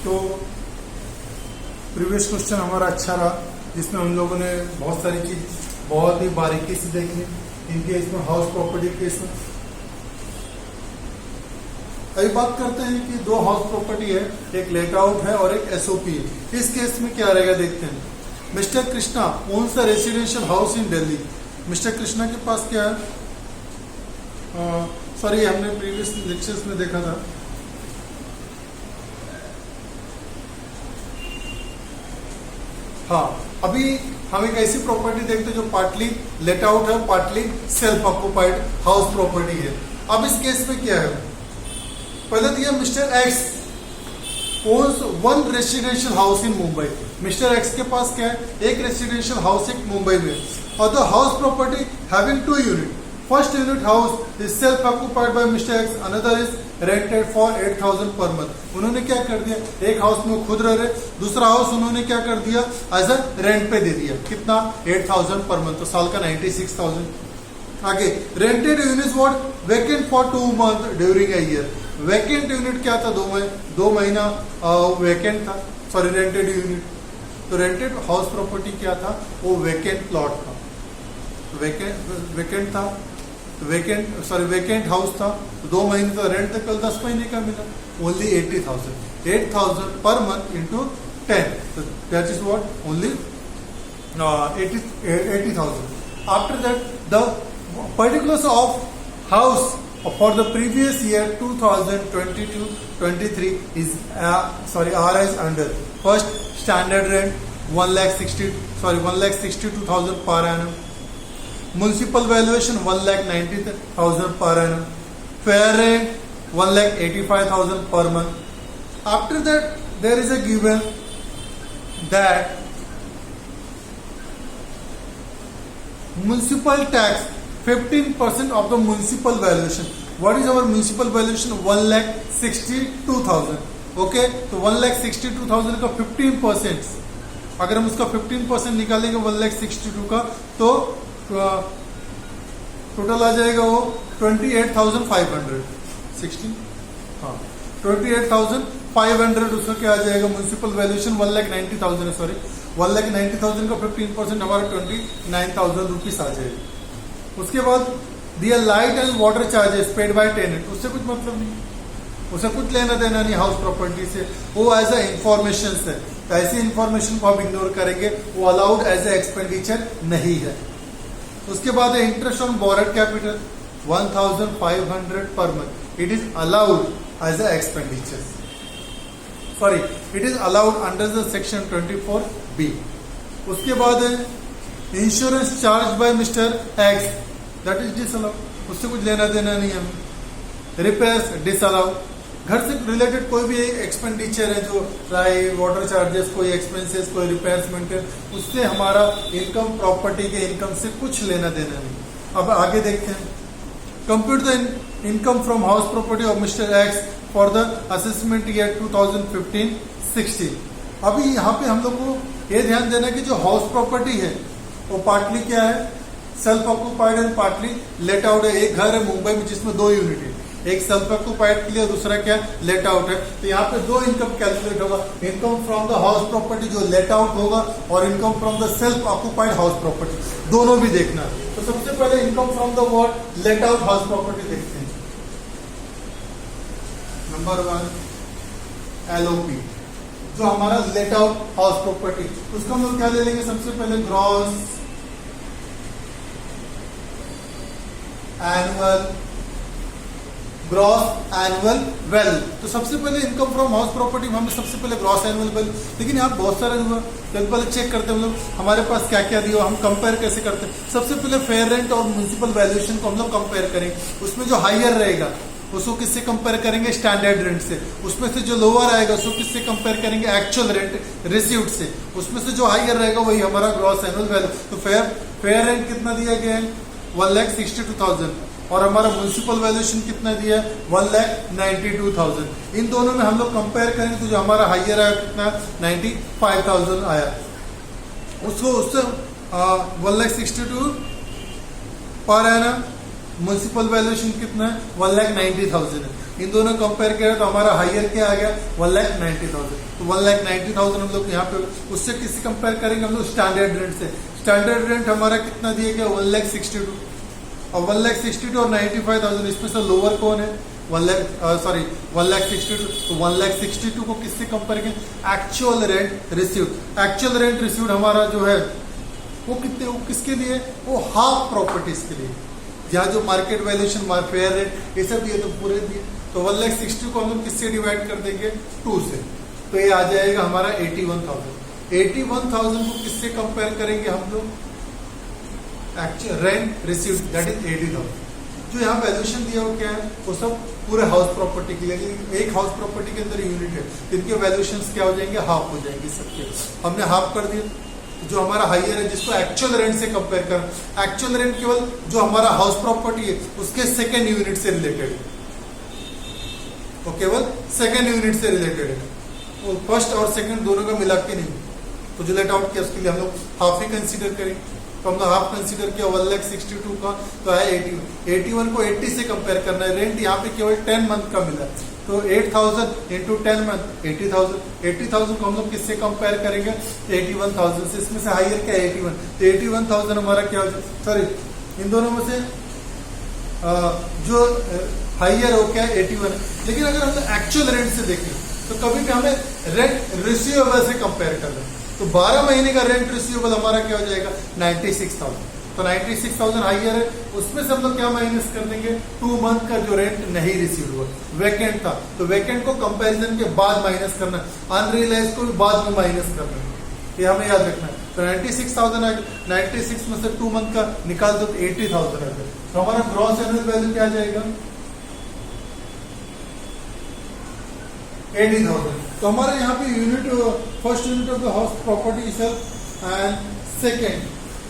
तो प्रीवियस क्वेश्चन हमारा अच्छा रहा, जिसमें हम लोगों ने बहुत सारी चीज बहुत ही बारीकी से देखी। इनके इसमें हाउस प्रॉपर्टी केस में अभी बात करते हैं कि दो हाउस प्रॉपर्टी है, एक लेट आउट है और एक एसओपी है। इस केस में क्या रहेगा देखते हैं। Mister Krishna owns a residential house in Delhi. Mister Krishna के पास क्या है, सॉरी हमने प्रीवियस लेक्चर्स में देखा था। हाँ, अभी हम एक ऐसी प्रॉपर्टी देखते हैं जो पार्टली लेट आउट है, partly self occupied house property है। अब इस केस में क्या है, पहले दिया mister X owns one residential house in Mumbai. Mister X के पास क्या है, एक रेसिडेंशियल हाउस एक मुंबई में, और the house property having two unit. First unit house is self occupied by mister X, another is rented for 8,000 per month. उन्होंने क्या कर दिया, एक हाउस में खुद रह रहे, दूसरा हाउस उन्होंने क्या कर दिया, एज अ रेंट पे दे दिया। कितना, 8,000 पर मंथ, तो साल का 96,000। आगे rented unit what, vacant for 2 month during a year. Vacant unit क्या था, 2 महीना वैकेंट था, सॉरी रेंटेड यूनिट। तो रेंटेड हाउस प्रॉपर्टी क्या था, वो वैकेंट प्लॉट था, वैकेंट था, वैकेंट हाउस था। तो 2 महीने का रेंट था, कल 10 महीने का मिला, only 80,000। 8,000 per month into 10, so that is what, only 80,000. After that, the particulars of house for the previous year 2022-23 is are as under. First, standard rent 1,62,000 per annum. Municipal valuation 1,90,000 per annum. Fair rent 1,85,000 per month. After that there is a given that municipal tax 15% of the municipal valuation. What is our municipal valuation? 1,62,000. Okay, तो 1,62,000 का 15%, अगर हम उसका 15% निकालेंगे 1,62,000 का, तो total आ जाएगा वो 28,500 16 हाँ 28,500 उसका क्या आ जाएगा म्युनिसिपल वैल्यूएशन 1,90,000 है, सॉरी 1,90,000 का 15% हमारा 29,000 रुपीज आ जाएगा। उसके बाद दिया light and water charges paid by tenant, उससे कुछ मतलब नहीं, उसे कुछ लेना देना नहीं हाउस प्रॉपर्टी से, वो एज ए इंफॉर्मेशन है, तो ऐसी इंफॉर्मेशन को हम इग्नोर करेंगे, वो अलाउड एज ए एक्सपेंडिचर नहीं है। उसके बाद interest on borrowed capital 1,500 per month, it is allowed as a expenditure, sorry it is allowed under the section 24B। उसके बाद insurance charge by mister X, that is disallowed, उससे कुछ लेना देना नहीं हमें। रिपेयर्स डिसअलाउड, घर से रिलेटेड कोई भी एक्सपेंडिचर है जो चाहे वाटर चार्जेस, कोई एक्सपेंसेस, कोई रिपेयर्स मेंटेन, उससे हमारा इनकम प्रॉपर्टी के इनकम से कुछ लेना देना नहीं। अब आगे देखते हैं, compute the income from house property of mister x for the assessment year 2015-16। अभी यहाँ पे हम लोग को ये ध्यान देना कि जो हाउस प्रॉपर्टी है वो पार्टली क्या है, self occupied and partly let out है। एक घर है मुंबई में जिसमें 2 यूनिट है, एक सेल्फ ऑक्यूपाइड के लिए, दूसरा क्या लेट आउट है। तो यहाँ पे 2 इनकम कैलकुलेट होगा, income from the house property जो लेट आउट होगा और income from the self occupied house property, दोनों भी देखना है। तो सबसे पहले income from the what let out house property देखते हैं। नंबर 1 LOP, जो हमारा लेट आउट हाउस प्रॉपर्टी, उसको हम लोग क्या ले लेंगे, सबसे पहले ग्रॉस एनुअल वैल्यू। तो सबसे पहले इनकम फ्रॉम हाउस प्रॉपर्टी हमने सबसे पहले ग्रॉस एनुअल वैल्यू, लेकिन यहाँ बहुत सारे हुआ, तो पहले चेक करते हैं हम लोग हमारे पास क्या क्या दिया, हम कंपेयर कैसे करते हैं। सबसे पहले फेयर रेंट और म्युनिसिपल वैल्यूएशन को हम लोग कंपेयर करेंगे, उसमें जो हायर रहेगा उसको किससे कंपेयर करेंगे, स्टैंडर्ड रेंट से। उसमें से जो लोअर आएगा उसको किससे कंपेयर करेंगे, एक्चुअल रेंट रिसीव्ड से। उसमें से जो हायर रहेगा वही हमारा ग्रॉस एनुअल वैल्यू। तो फेयर रेंट कितना दिया गया है 1,62,000 और हमारा म्युनिसिपल वैल्यूएशन कितना दिया है 1,92,000। इन दोनों में हम लोग कंपेयर करेंगे तो जो हमारा हायर आया कितना 95,000 आया, उसको उससे 1,62,000 पर एनम, म्युनिसिपल वैल्यूएशन कितना है 1,90,000 है। इन दोनों कंपेयर करें तो हमारा हायर क्या आ गया 1,90,000। तो 1,90,000 हम लोग यहाँ पे उससे किससे कंपेयर करेंगे, हम लोग स्टैंडर्ड रेंट से। स्टैंडर्ड रेंट हमारा कितना दिया गया 1,62,000 और 1,62,000 और 95,000 इसमें से लोअर कौन है 1,62,000। तो 1,62,000 को किससे कंपेयर करें, actual rent received. Actual rent received हमारा जो है वो कितने, वो किसके लिए, वो हाफ प्रॉपर्टीज के लिए, जहाँ जो मार्केट वैल्यूएशन फेयर रेट ये सब दिए तो पूरे दिए। तो 1,60,000 को हम लोग किससे डिवाइड कर देंगे 2 से, तो ये आ जाएगा हमारा 81,000। 81,000 को किससे कंपेयर करेंगे हम लोग, actual rent received that is 80,000। जो यहाँ वैल्यूएशन दिया हो क्या है, वो सब पूरे हाउस प्रॉपर्टी के लिए, एक हाउस प्रॉपर्टी के अंदर यूनिट है, इनके वैल्यूएशन क्या हो जाएंगे, हाफ हो जाएंगे सबके। हमने हाफ कर दिया, जो हमारा हायर है जिसको एक्चुअल रेंट से कंपेयर कर, एक्चुअल रेंट केवल जो हमारा हाउस प्रॉपर्टी है उसके सेकेंड यूनिट से रिलेटेड है, वो केवल सेकेंड यूनिट से रिलेटेड है, वो फर्स्ट और सेकेंड दोनों का मिला के नहीं। तो जो लेट आउट किया उसके लिए हम लोग हाफ ही कंसीडर करें, तो हम लोग हाफ कंसीडर किया 1,62,000 का, तो है 81 को 80 से कंपेयर करना है। रेंट यहाँ पे केवल 10 मंथ का मिला, तो 8,000 इंटू 10 मंथ 80,000। 80,000 को हम लोग किससे कंपेयर करेंगे 81,000 से। इसमें से हायर क्या है 81, तो 81,000 हमारा क्या हो जाए, सॉरी इन दोनों में से जो हायर हो क्या 81 है। लेकिन अगर हम एक्चुअल रेंट से देखें तो कभी भी हमें रेंट रिसीवेबल से कंपेयर करना है, तो 12 महीने का रेंट रिसीवेबल हमारा क्या हो जाएगा 96,000। तो 96,000 हायर है, उसमें से हम लोग क्या माइनस कर देंगे 2 मंथ का जो रेंट नहीं रिसीव हुआ, वैकेंट था, तो वैकेंट को कंपैरिजन के बाद माइनस करना, अनरियलाइज को भी बाद में माइनस करना, ये हमें याद रखना है। तो 96,000 आ गया, 96 में से 2 मंथ का निकाल दो तो 80,000 आ गया। तो हमारा ग्रॉस एनुअल वैल्यू क्या आ जाएगा 80,000। तो हमारे यहाँ पे unit, first unit of the house property self and second,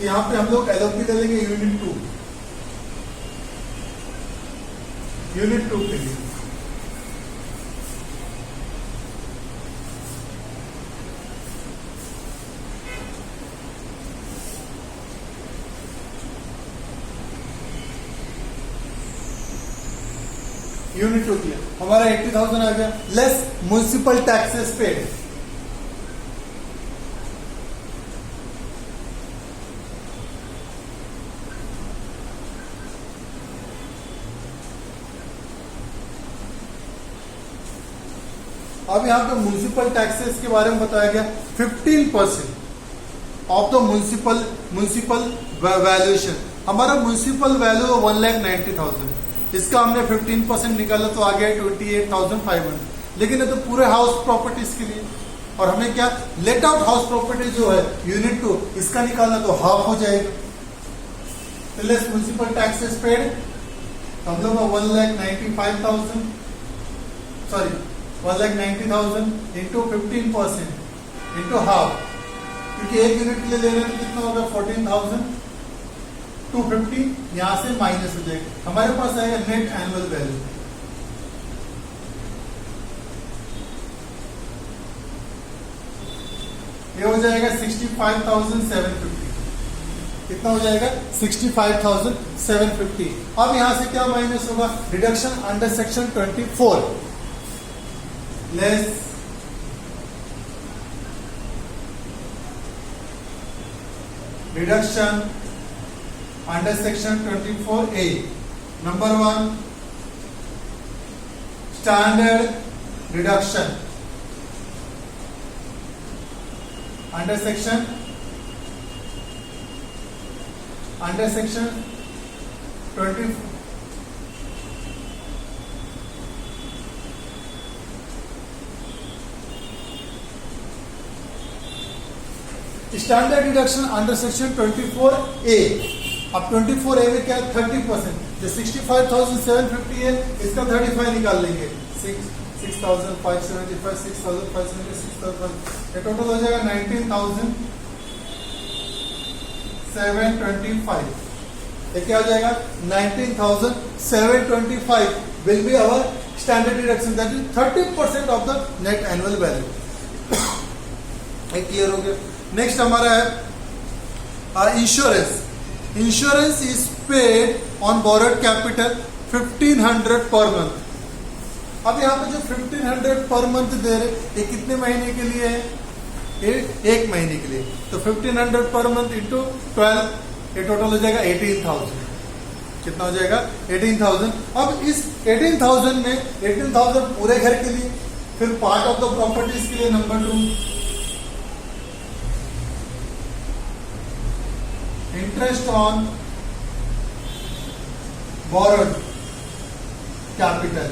यहाँ पे हम लोग एलओपी ले लेंगे यूनिट 2, यूनिट 2 के लिए। यूनिट 2 के लिए हमारा 80,000 आ गया, लेस म्युनिसिपल टैक्सेस पेड। अब यहां पे म्युनिसिपल टैक्सेस के बारे में बताया गया 15% ऑफ द म्युनिसिपल वैल्यूएशन। हमारा म्युनिसिपल वैल्यू 1,90,000, इसका हमने 15% निकाला तो आ गया 28,500, लेकिन ये तो पूरे हाउस प्रॉपर्टीज के लिए। और हमें क्या लेट आउट हाउस प्रॉपर्टी जो है यूनिट 2, इसका निकालना तो हाफ हो जाएगा। लेस म्युनिसिपल टैक्सेस पेड, हम लोग 1,95,000 सॉरी 1,90,000 इंटू 15% इंटू हाफ, क्योंकि एक यूनिट के लिए ले रहे हैं तो कितना होगा 14,250, यहां से माइनस हो जाएगा। हमारे पास आएगा नेट एनुअल वैल्यू, ये हो जाएगा 65,750। कितना हो जाएगा 65,750। अब यहां से क्या माइनस होगा, deduction under section 24 less deduction under section 24A। Number 1 standard deduction under section 24 standard deduction under section 24A। अब 24A में क्या 30%, जो 65,750 है इसका 35 निकाल लेंगे, 6,575, 6,576, 6,000, ये टोटल हो जाएगा 19,725। ये क्या हो जाएगा 19,725 will be our standard deduction, that is 30% of the net annual value. Clear हो गया। नेक्स्ट हमारा है insurance. Insurance is paid on borrowed capital 1,500 per month. अब यहाँ पे जो 1,500 पर मंथ दे रहे, ये कितने महीने के लिए है, एक महीने के लिए। तो 1,500 पर मंथ इंटू 12, ये टोटल हो जाएगा 18,000। कितना हो जाएगा 18,000। अब इस 18,000 में 18,000 पूरे घर के लिए, फिर पार्ट ऑफ द प्रॉपर्टीज के लिए number 2 interest on borrowed capital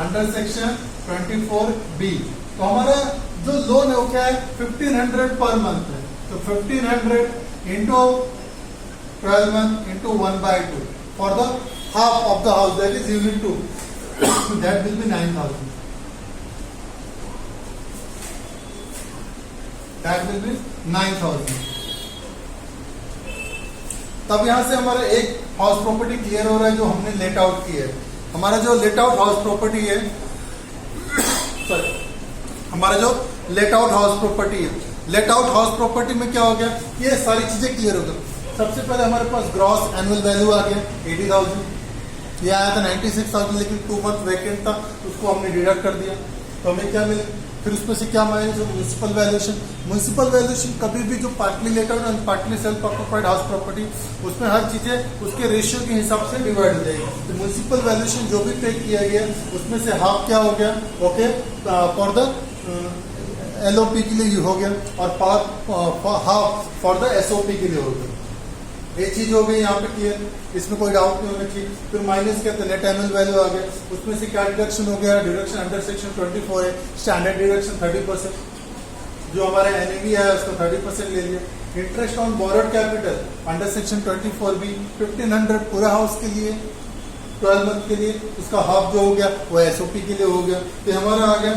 under section 24B। तो हमारा जो लोन है वो क्या है 1,500 पर मंथ है, तो 1,500 into 12 month into 1/2 for the half of the house, that is unit 2, that will be 9,000, that will be 9,000। तब यहां से हमारा एक हाउस प्रॉपर्टी क्लियर हो रहा है जो हमने लेट आउट की है। हमारा जो लेट आउट हाउस प्रॉपर्टी है सॉरी हमारा जो लेट आउट हाउस प्रॉपर्टी है, लेट आउट हाउस प्रॉपर्टी में क्या हो गया, ये सारी चीजें क्लियर हो गई। सबसे पहले हमारे पास ग्रॉस एनुअल वैल्यू आ गया 80,000, ये आया था 96,000, लेकिन 2 मंथ वैकेंट था, उसको हमने डिडक्ट कर दिया, तो हमें क्या मिले, फिर उसमें से क्या माइनस हो म्युनिसिपल वैल्यूएशन। म्युनिसिपल वैल्यूएशन कभी भी जो partly let out and partly self occupied house property, उसमें हर चीजें उसके रेशियो के हिसाब से डिवाइड हो जाएगी। तो म्युनिसिपल वैल्यूएशन जो भी पे किया गया उसमें से हाफ क्या हो गया, ओके फॉर द एलओपी के लिए हो गया, और हाफ फॉर द एसओपी के लिए हो गया। ये चीज हो गई यहाँ पे क्लियर, इसमें कोई डाउट नहीं होना चाहिए। फिर माइनस क्या था, नेट एनुअल वैल्यू आ गया, उसमें से क्या डिडक्शन हो गया, डिडक्शन अंडर सेक्शन 24 है, स्टैंडर्ड डिडक्शन 30%, जो हमारा एनएवी है उसको 30% ले लिया। Interest on borrowed capital under section 24B 1,500 पूरा हाउस के लिए, 12 मंथ के लिए, उसका हाफ जो हो गया वो एसओपी के लिए हो गया। तो हमारा आ गया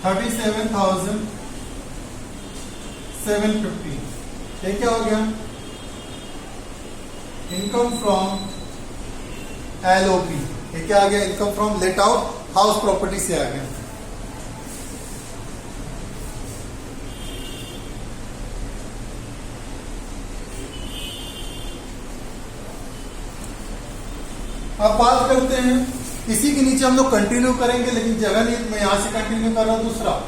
37,750। ये क्या हो गया? Income from LOP. ये क्या आ गया? Income from let out house property से आ गया। अब बात करते हैं, इसी के नीचे हम लोग कंटिन्यू करेंगे, लेकिन जगह नहीं, मैं यहां से कंटिन्यू कर रहा हूं। दूसरा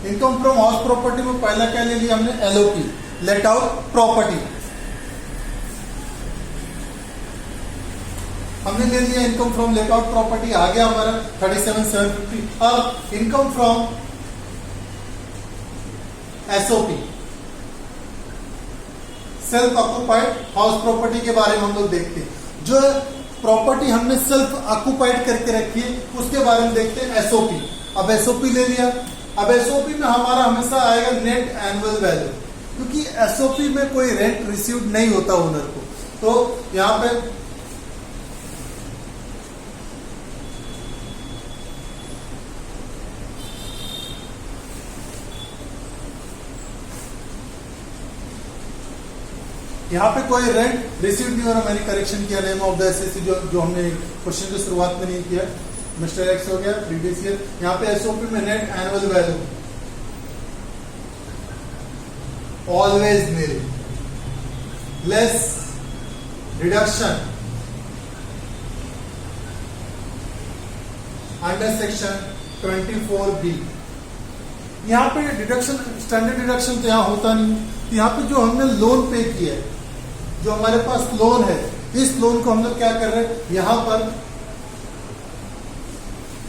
इनकम फ्रॉम हाउस प्रॉपर्टी में पहला क्या ले लिया हमने? LOP, let out property. हमने ले लिया income from let out property, आ गया हमारा 37,750। अब income from SOP, self occupied house property के बारे में हम लोग देखते हैं। जो प्रॉपर्टी हमने सेल्फ ऑक्युपाइड करके रखी है उसके बारे में देखते हैं, एसओपी। अब एसओपी ले लिया। अब एसओपी में हमारा हमेशा आएगा नेट एनुअल वैल्यू, क्योंकि एसओपी में कोई रेंट रिसीव्ड नहीं होता ओनर को। तो यहां पे कोई रेंट रिसीव नहीं हो रहा। मैंने करेक्शन किया नेम ऑफ द एसएससी जो हमने क्वेश्चन की शुरुआत में नहीं किया, मिस्टर एक्स हो गया प्रीवियस ईयर। यहाँ पे एसओपी में net annual value always nil, less deduction under section 24B। यहाँ पे डिडक्शन, स्टैंडर्ड डिडक्शन तो यहाँ होता नहीं। यहाँ पे जो हमने लोन पे किया है, जो हमारे पास लोन है, इस लोन को हम लोग क्या कर रहे हैं, यहां पर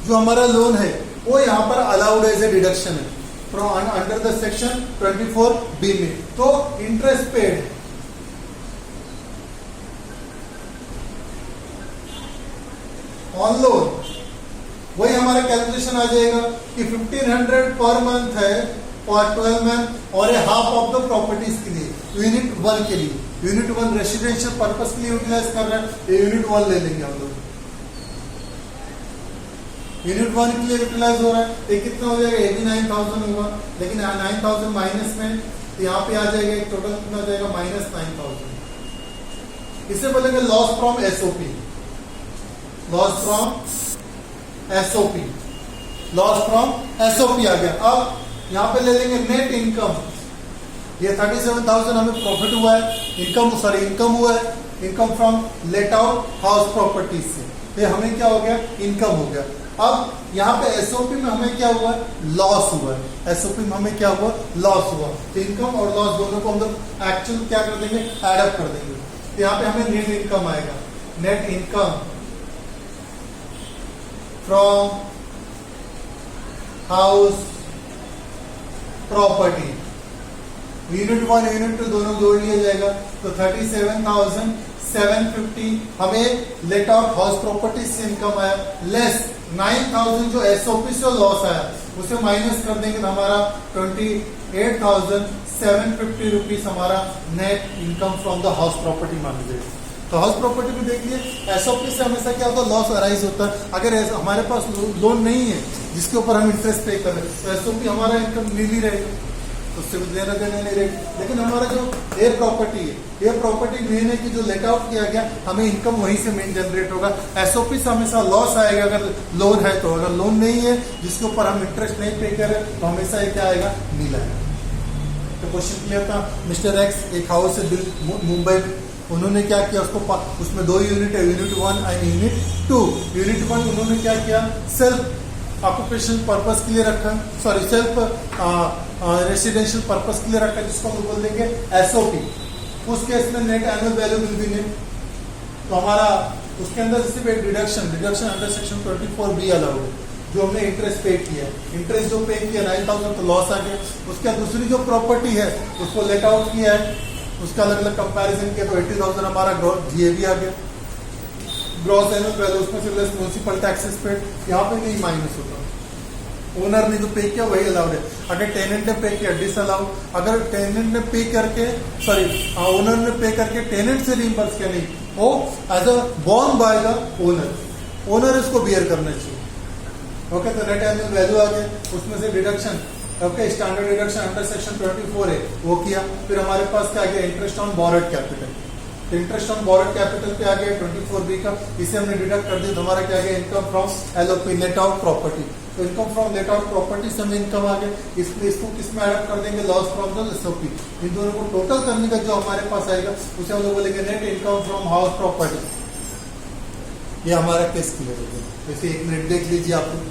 जो हमारा लोन है वो यहां पर अलाउड एज ए डिडक्शन है from under the section 24B में। तो इंटरेस्ट पेड ऑन लोन, वही हमारा कैलकुलेशन आ जाएगा कि 1500 पर मंथ है फॉर 12 मंथ और ए हाफ ऑफ द प्रॉपर्टीज के लिए, यूनिट 1 के लिए। यूनिट 1 रेसिडेंशियल पर्पस के लिए यूटिलाइज कर रहे हैं, ये यूनिट 1 ले लेंगे हम लोग। यूनिट 1 के लिए यूटिलाइज हो रहा है, ये कितना हो जाएगा? 89,000 होगा। लेकिन 9,000 माइनस में तो यहाँ पे आ जाएगा एक टोटल कितना हो जाएगा? -9,000। इसे बोलेंगे loss from SOP. Loss from SOP, loss from SOP आ गया। अब यहाँ पे ले लेंगे नेट इनकम। ये 37,000 हमें प्रॉफिट हुआ है, इनकम हुआ है, income from let out house properties से। ये हमें क्या हो गया? इनकम हो गया। अब यहाँ पे एसओपी में हमें क्या हुआ? लॉस हुआ है। एसओपी में हमें क्या हुआ? लॉस हुआ। तो इनकम और लॉस दोनों को हम लोग एक्चुअल क्या कर देंगे? एड अप कर देंगे। तो यहाँ पे हमें नेट इनकम आएगा, net income from house property. Unit 1 unit 2 दोनों जोड़ लिया जाएगा। तो 37,750 हमें लेट आउट हाउस प्रॉपर्टी से इनकम आया, लेस 9,000 जो एसओपी से लॉस आया उसे माइनस कर देंगे तो हमारा 28,750 रुपीज हमारा net income from the house property मान लीजिए। तो हाउस प्रॉपर्टी में देख लिए एसओपी से हमेशा क्या होता है? लॉस अराइज होता है। अगर हमारे पास लोन नहीं है जिसके ऊपर हम इंटरेस्ट पे कर रहे हैं तो एसओपी हमारा इनकम नीली रहेगा, तो उससे लेना देना नहीं रहेगा। लेकिन हमारा जो एयर प्रॉपर्टी है, एयर प्रॉपर्टी मेन है कि जो लेट आउट किया गया हमें इनकम वहीं से मेन जनरेट होगा। एसओपी से हमेशा लॉस आएगा अगर लोन है तो। अगर लोन नहीं है जिसके ऊपर हम इंटरेस्ट नहीं पे करें तो हमेशा ये क्या आएगा? नीला आएगा। तो क्वेश्चन क्लियर था। मिस्टर एक्स एक हाउस है मुंबई में, उन्होंने क्या किया? उसमें 2 यूनिट है, यूनिट 1 एंड यूनिट 2। यूनिट 1 उन्होंने क्या किया? सेल्फ ऑक्यूपेशन पर्पस के लिए रखा, सॉरी सेल्फ रेसिडेंशियल पर्पस के लिए रखा, जिसको हम बोल देंगे एसओपी। उस केस में net annual value will B net. तो हमारा उसके अंदर सिर्फ एक deduction under section 24B allowed है, जो हमने इंटरेस्ट पे किया। इंटरेस्ट जो पे किया 9,000 तो लॉस आ गया। उसके बाद दूसरी जो प्रॉपर्टी है उसको लेट आउट किया है, उसका अलग अलग कंपैरिजन किया तो 80,000 हमारा जीएबी आ गया, ग्रॉस एनुअल वैल्यू। उसमें से लेस म्युनिसिपल टैक्सेस पेड, यहाँ पे नहीं माइनस होता। ओनर ने जो पे किया वही अलाउड है। अगर टेनेंट ने पे किया डिसअलाउड। अगर टेनेंट ने पे करके ओनर ने पे करके टेनेंट से रिइंबर्स किया नहीं, वो as a borne by the owner, owner इसको बियर करना चाहिए। ओके, तो नेट एनुअल वैल्यू आ गया, उसमें से deduction, okay, standard deduction under section 24 है वो किया। फिर हमारे पास क्या आ गया, इंटरेस्ट ऑन बोरोड कैपिटल। तो इंटरेस्ट ऑन बोरोड कैपिटल पे आ गया 24B का, इसे हमने डिडक्ट कर दिया, तो हमारा क्या आ गया, income from LOP, let out property. तो income from let out property से हमें इनकम आ गया, इसमें इसको किसमें ऐड कर देंगे, लॉस फ्रॉम द एसओपी। इन दोनों को टोटल करने का जो हमारे पास आएगा उसे हम लोग बोलेंगे net income from house property. ये हमारा केस क्लियर हो गया। जैसे 1 मिनट देख लीजिए आप लोग।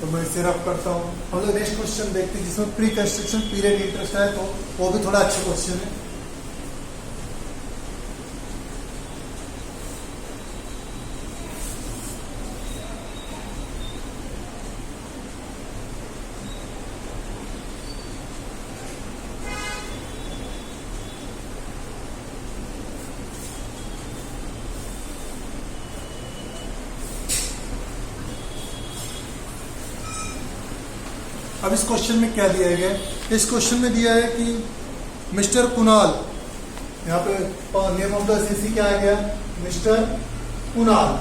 तो मैं इसे रफ करता हूँ। हम लोग नेक्स्ट क्वेश्चन देखते हैं जिसमें प्री कंस्ट्रक्शन पीरियड इंटरेस्ट है, तो वो भी थोड़ा अच्छा क्वेश्चन है। अब इस क्वेश्चन में क्या दिया गया है, इस क्वेश्चन में दिया है कि मिस्टर कुणाल, यहाँ पे नेम ऑफ द सीसी क्या आ गया, मिस्टर कुणाल,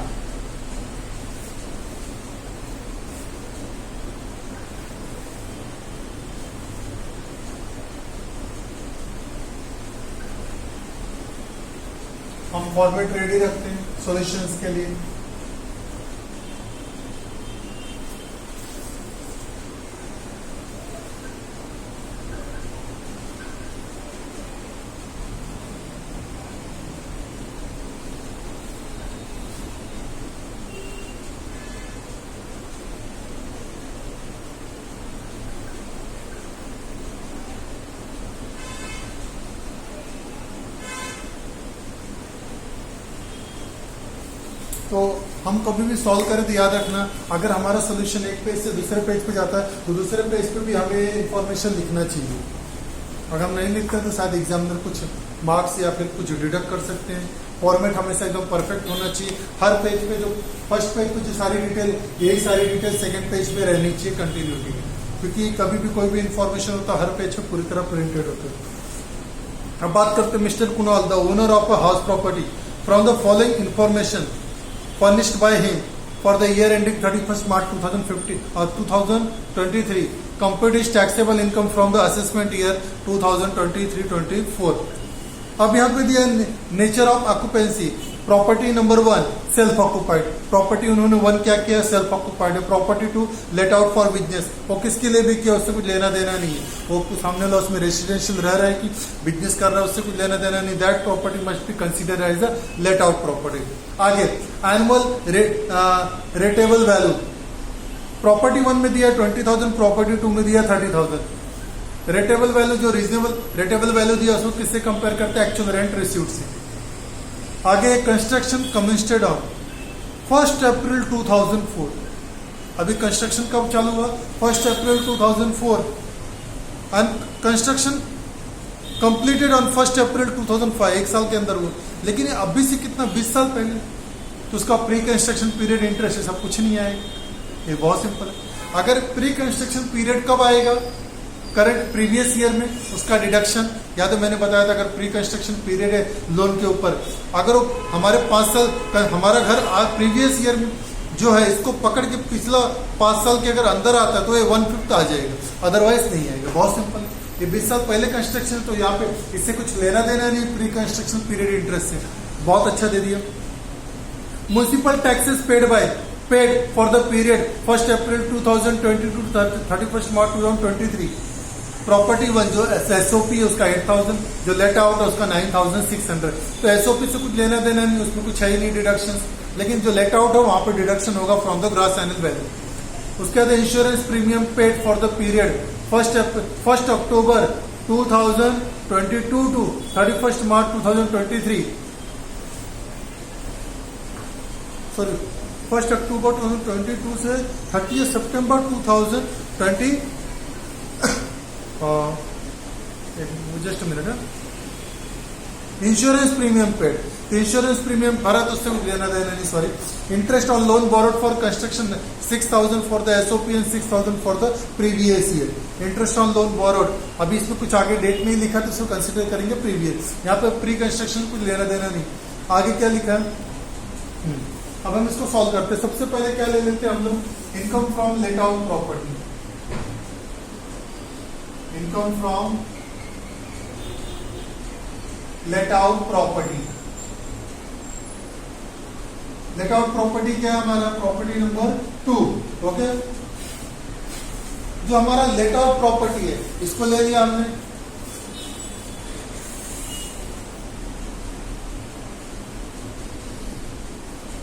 हम फॉर्मेट रेडी रखते हैं सॉल्यूशंस के लिए। तो हम कभी भी सॉल्व करें तो याद रखना, अगर हमारा सोल्यूशन एक पेज से दूसरे पेज पे जाता है तो दूसरे पेज पे भी हमें इंफॉर्मेशन लिखना चाहिए। अगर हम नहीं लिखते तो शायद एग्जामिनर कुछ मार्क्स या फिर कुछ डिडक्ट कर सकते हैं। फॉर्मेट हमेशा एकदम परफेक्ट होना चाहिए। हर पेज पे जो फर्स्ट पेज पे जो सारी डिटेल, यही सारी डिटेल सेकंड पेज पे रहनी चाहिए कंटिन्यूटी में, क्योंकि कभी भी कोई भी इंफॉर्मेशन होता है हर पेज पे पूरी तरह प्रिंटेड होता है। अब बात करते हैं mister Kunal, the owner of a house property, from the following information furnished by him for the year ending 31st March 2023, computed his taxable income from the assessment year 2023-24. अब यहाँ पे दिया nature of occupancy, property number 1 self occupied, property उन्होंने 1 क्या किया, self occupied है। Property 2 let out for business, वो किसके लिए भी किया, उससे कुछ लेना देना नहीं है, वो सामने लो उसमें रेसिडेंशियल रह रहा है कि बिजनेस कर रहा है, उससे कुछ लेना देना नहीं। That property must be consider as a let out property. आगे एनुअल रेटेबल वैल्यू, प्रॉपर्टी 1 में दिया 20,000, प्रॉपर्टी 2 में दिया 30,000। रेटेबल वैल्यू जो रीजनेबल रेटेबल वैल्यू दिया उसको किससे कंपेयर करते हैं, एक्चुअल रेंट रिसीव्ड से। आगे कंस्ट्रक्शन कमिंस्टेड ऑन 1 अप्रैल 2004, अभी कंस्ट्रक्शन कब चालू हुआ, 1 अप्रैल 2004, एंड कंस्ट्रक्शन कंप्लीटेड ऑन 1 अप्रैल 2005, 1 साल के अंदर हुआ। लेकिन अभी से कितना 20 साल पहले, तो उसका प्री कंस्ट्रक्शन पीरियड इंटरेस्ट सब कुछ नहीं आएगा। ये बहुत सिंपल है। अगर प्री कंस्ट्रक्शन पीरियड कब आएगा, करंट प्रीवियस ईयर में, उसका डिडक्शन, या तो मैंने बताया था अगर प्री कंस्ट्रक्शन पीरियड है लोन के ऊपर, अगर वो हमारे 5 साल हमारा घर प्रीवियस ईयर में जो है इसको पकड़ के पिछला 5 साल के अगर अंदर आता है तो ये 1/5 आ जाएगा, अदरवाइज नहीं आएगा। बहुत सिंपल है। ये 20 साल पहले कंस्ट्रक्शन, तो यहाँ पे इससे कुछ लेना देना नहीं प्री कंस्ट्रक्शन पीरियड इंटरेस्ट से। बहुत अच्छा दे दिया। Municipal taxes paid for the period 1 April 2022 to 31 March 2023। Property 1 जो एसओपी है उसका 8,000, जो लेट आउट है उसका 9,600। तो एसओपी से कुछ लेना देना नहीं, उसमें कुछ है ही नहीं डिडक्शन, लेकिन जो लेट आउट है वहां पर डिडक्शन होगा from the gross annual value. उसके बाद insurance premium paid for the period 1 October 2022 to 31 March 2023। Sorry 1 October 2022 से 30 सितंबर 2020। जस्ट मिनट है। Insurance premium paid, insurance premium भरा तो उससे लेना देना नहीं, sorry. Interest on loan borrowed for construction 6,000 for the SOP and 6,000 for the previous year. Interest on loan borrowed, अभी इसमें कुछ आगे डेट नहीं लिखा तो इसको कंसिडर करेंगे प्रीवियस। यहाँ पे प्री कंस्ट्रक्शन कुछ लेना देना नहीं। आगे क्या लिखा है, अब हम इसको सॉल्व करते हैं। सबसे पहले क्या ले लेते हैं हम लोग, income from let out property. Income from let out property. Late out property क्या है हमारा, प्रॉपर्टी नंबर 2। ओके, जो हमारा लेट आउट प्रॉपर्टी है इसको ले लिया हमने।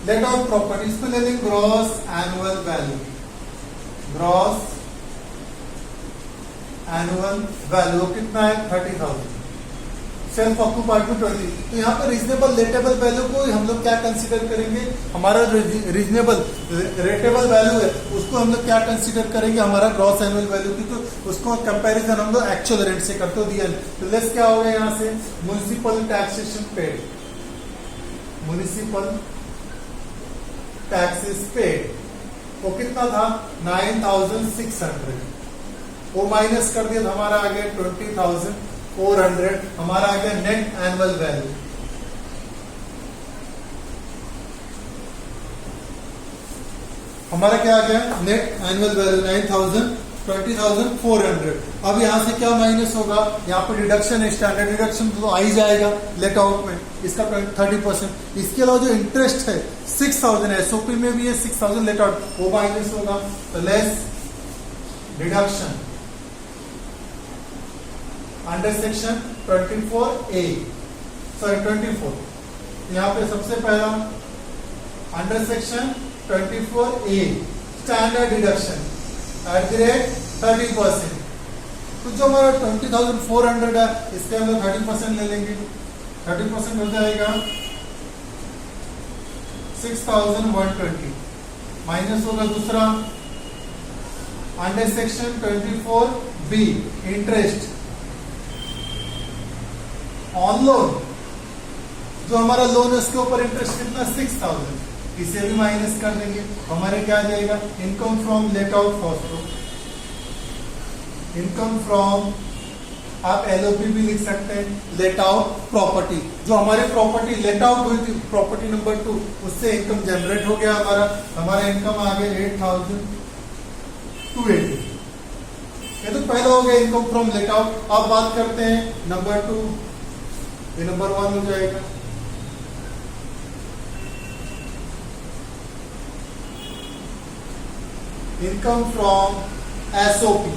लेट आउट प्रॉपर्टी इसको ले लेंगे gross annual value. Gross annual value कितना है, 30,000। सेल्फ ऑक्यूपाइड में 20। तो यहाँ पे रीजनेबल लेटेबल वैल्यू को हम लोग क्या कंसीडर करेंगे, हमारा रीजनेबल रेटेबल वैल्यू है उसको हम लोग क्या कंसीडर करेंगे, हमारा ग्रॉस एनुअल वैल्यू की। तो उसको कंपैरिजन हम लोग एक्चुअल रेंट से करते हो दिया। तो लेस क्या होगा यहाँ से, municipal taxation paid. Municipal taxes paid वो कितना था, 9,600। वो माइनस कर दिया तो हमारा आ गया 20,400। हमारा आ गया नेट एनुअल वैल्यू। हमारा क्या आ गया, नेट एनुअल वैल्यू 20,400। अब यहां से क्या माइनस होगा, यहाँ पे डिडक्शन है, स्टैंडर्ड डिडक्शन तो आ ही जाएगा लेट आउट में, इसका 30%। इसके अलावा जो इंटरेस्ट है 6,000 एसओपी में भी है, 6,000 लेट आउट, वो माइनस होगा। तो less deduction under section 24A, sorry 24। यहाँ पे सबसे पहला under section 24A standard deduction at the rate 30%। तो जो हमारा 20,400 है इसके अंदर 30% ले लेंगे। 30% हो जाएगा 6,120 माइनस होगा। दूसरा under section 24B interest on loan, जो हमारा लोन है उसके ऊपर इंटरेस्ट कितना 6,000, इसे भी माइनस कर देंगे। हमारे क्या आ जाएगा, income from let out cost. Income from, आप एलओपी भी लिख सकते हैं, लेट आउट प्रॉपर्टी। जो हमारी प्रॉपर्टी लेट आउट हुई थी प्रॉपर्टी नंबर 2, उससे इनकम जनरेट हो गया हमारा इनकम आ गया 8,280। ये तो पहला हो गया इनकम फ्रॉम लेट आउट। अब बात करते हैं नंबर 2, ये नंबर 1 हो जाएगा। इनकम फ्रॉम एसओपी,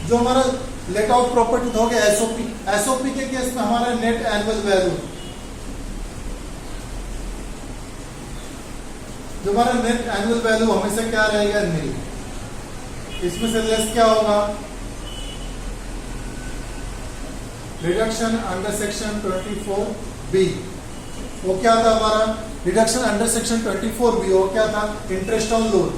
जो हमारा लेट आउट प्रॉपर्टी हो गया एसओपी। एसओपी के केस में हमारा नेट एनुअल वैल्यू, जो हमारा नेट एनुअल वैल्यू हमेशा क्या रहेगा, नील। इसमें से लेस क्या होगा, रिडक्शन अंडर सेक्शन 24B। वो क्या था हमारा रिडक्शन अंडर सेक्शन 24B, वो क्या था, interest on loan.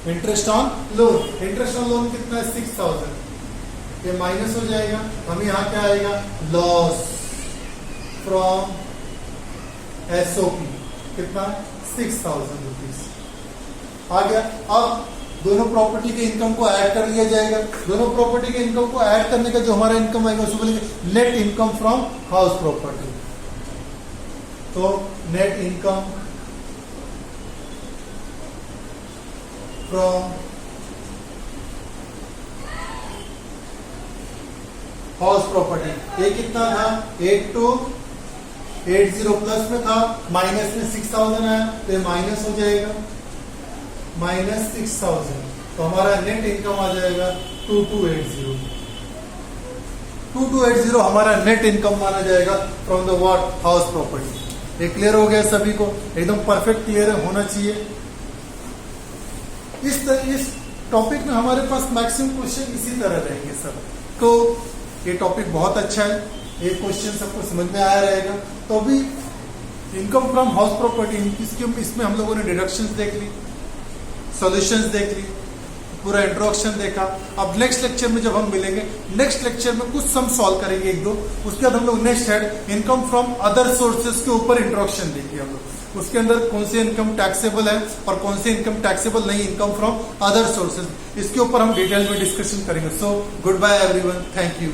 Interest on loan, interest on loan कितना है 6,000, ये माइनस हो जाएगा। हमें यहाँ क्या आएगा, लॉस फ्रॉम एसओपी कितना 6,000 रुपीज आ गया। अब दोनों प्रॉपर्टी के इनकम को ऐड कर लिया जाएगा। दोनों प्रॉपर्टी के इनकम को ऐड करने का जो हमारा इनकम आएगा उसको बोलेंगे net income from house property. तो net income from house property, ये कितना था 8280 प्लस में था, माइनस में 6000 आया तो ये माइनस हो जाएगा, माइनस 6000, तो हमारा नेट इनकम आ जाएगा 2280। 2280 हमारा नेट इनकम माना जाएगा from the what house property. ये क्लियर हो गया सभी को, एकदम परफेक्ट क्लियर होना चाहिए। इस टॉपिक में हमारे पास मैक्सिमम क्वेश्चन इसी तरह रहेंगे सब। तो ये टॉपिक बहुत अच्छा है, ये क्वेश्चन सबको समझ में आया रहेगा। तो अभी इनकम फ्रॉम हाउस प्रॉपर्टी इसमें हम लोगों ने डिडक्शंस देख ली, सॉल्यूशंस देख ली, पूरा इंट्रोडक्शन देखा। अब नेक्स्ट लेक्चर में जब हम मिलेंगे, नेक्स्ट लेक्चर में कुछ सम सॉल्व करेंगे एक दो, उसके बाद हम लोग next head income from other sources के ऊपर इंट्रोडक्शन देंगे हम लोग। उसके अंदर कौन से इनकम टैक्सेबल है और कौन से इनकम टैक्सेबल नहीं, इनकम फ्रॉम अदर सोर्सेज, इसके ऊपर हम डिटेल में डिस्कशन करेंगे। So good bye everyone, thank you.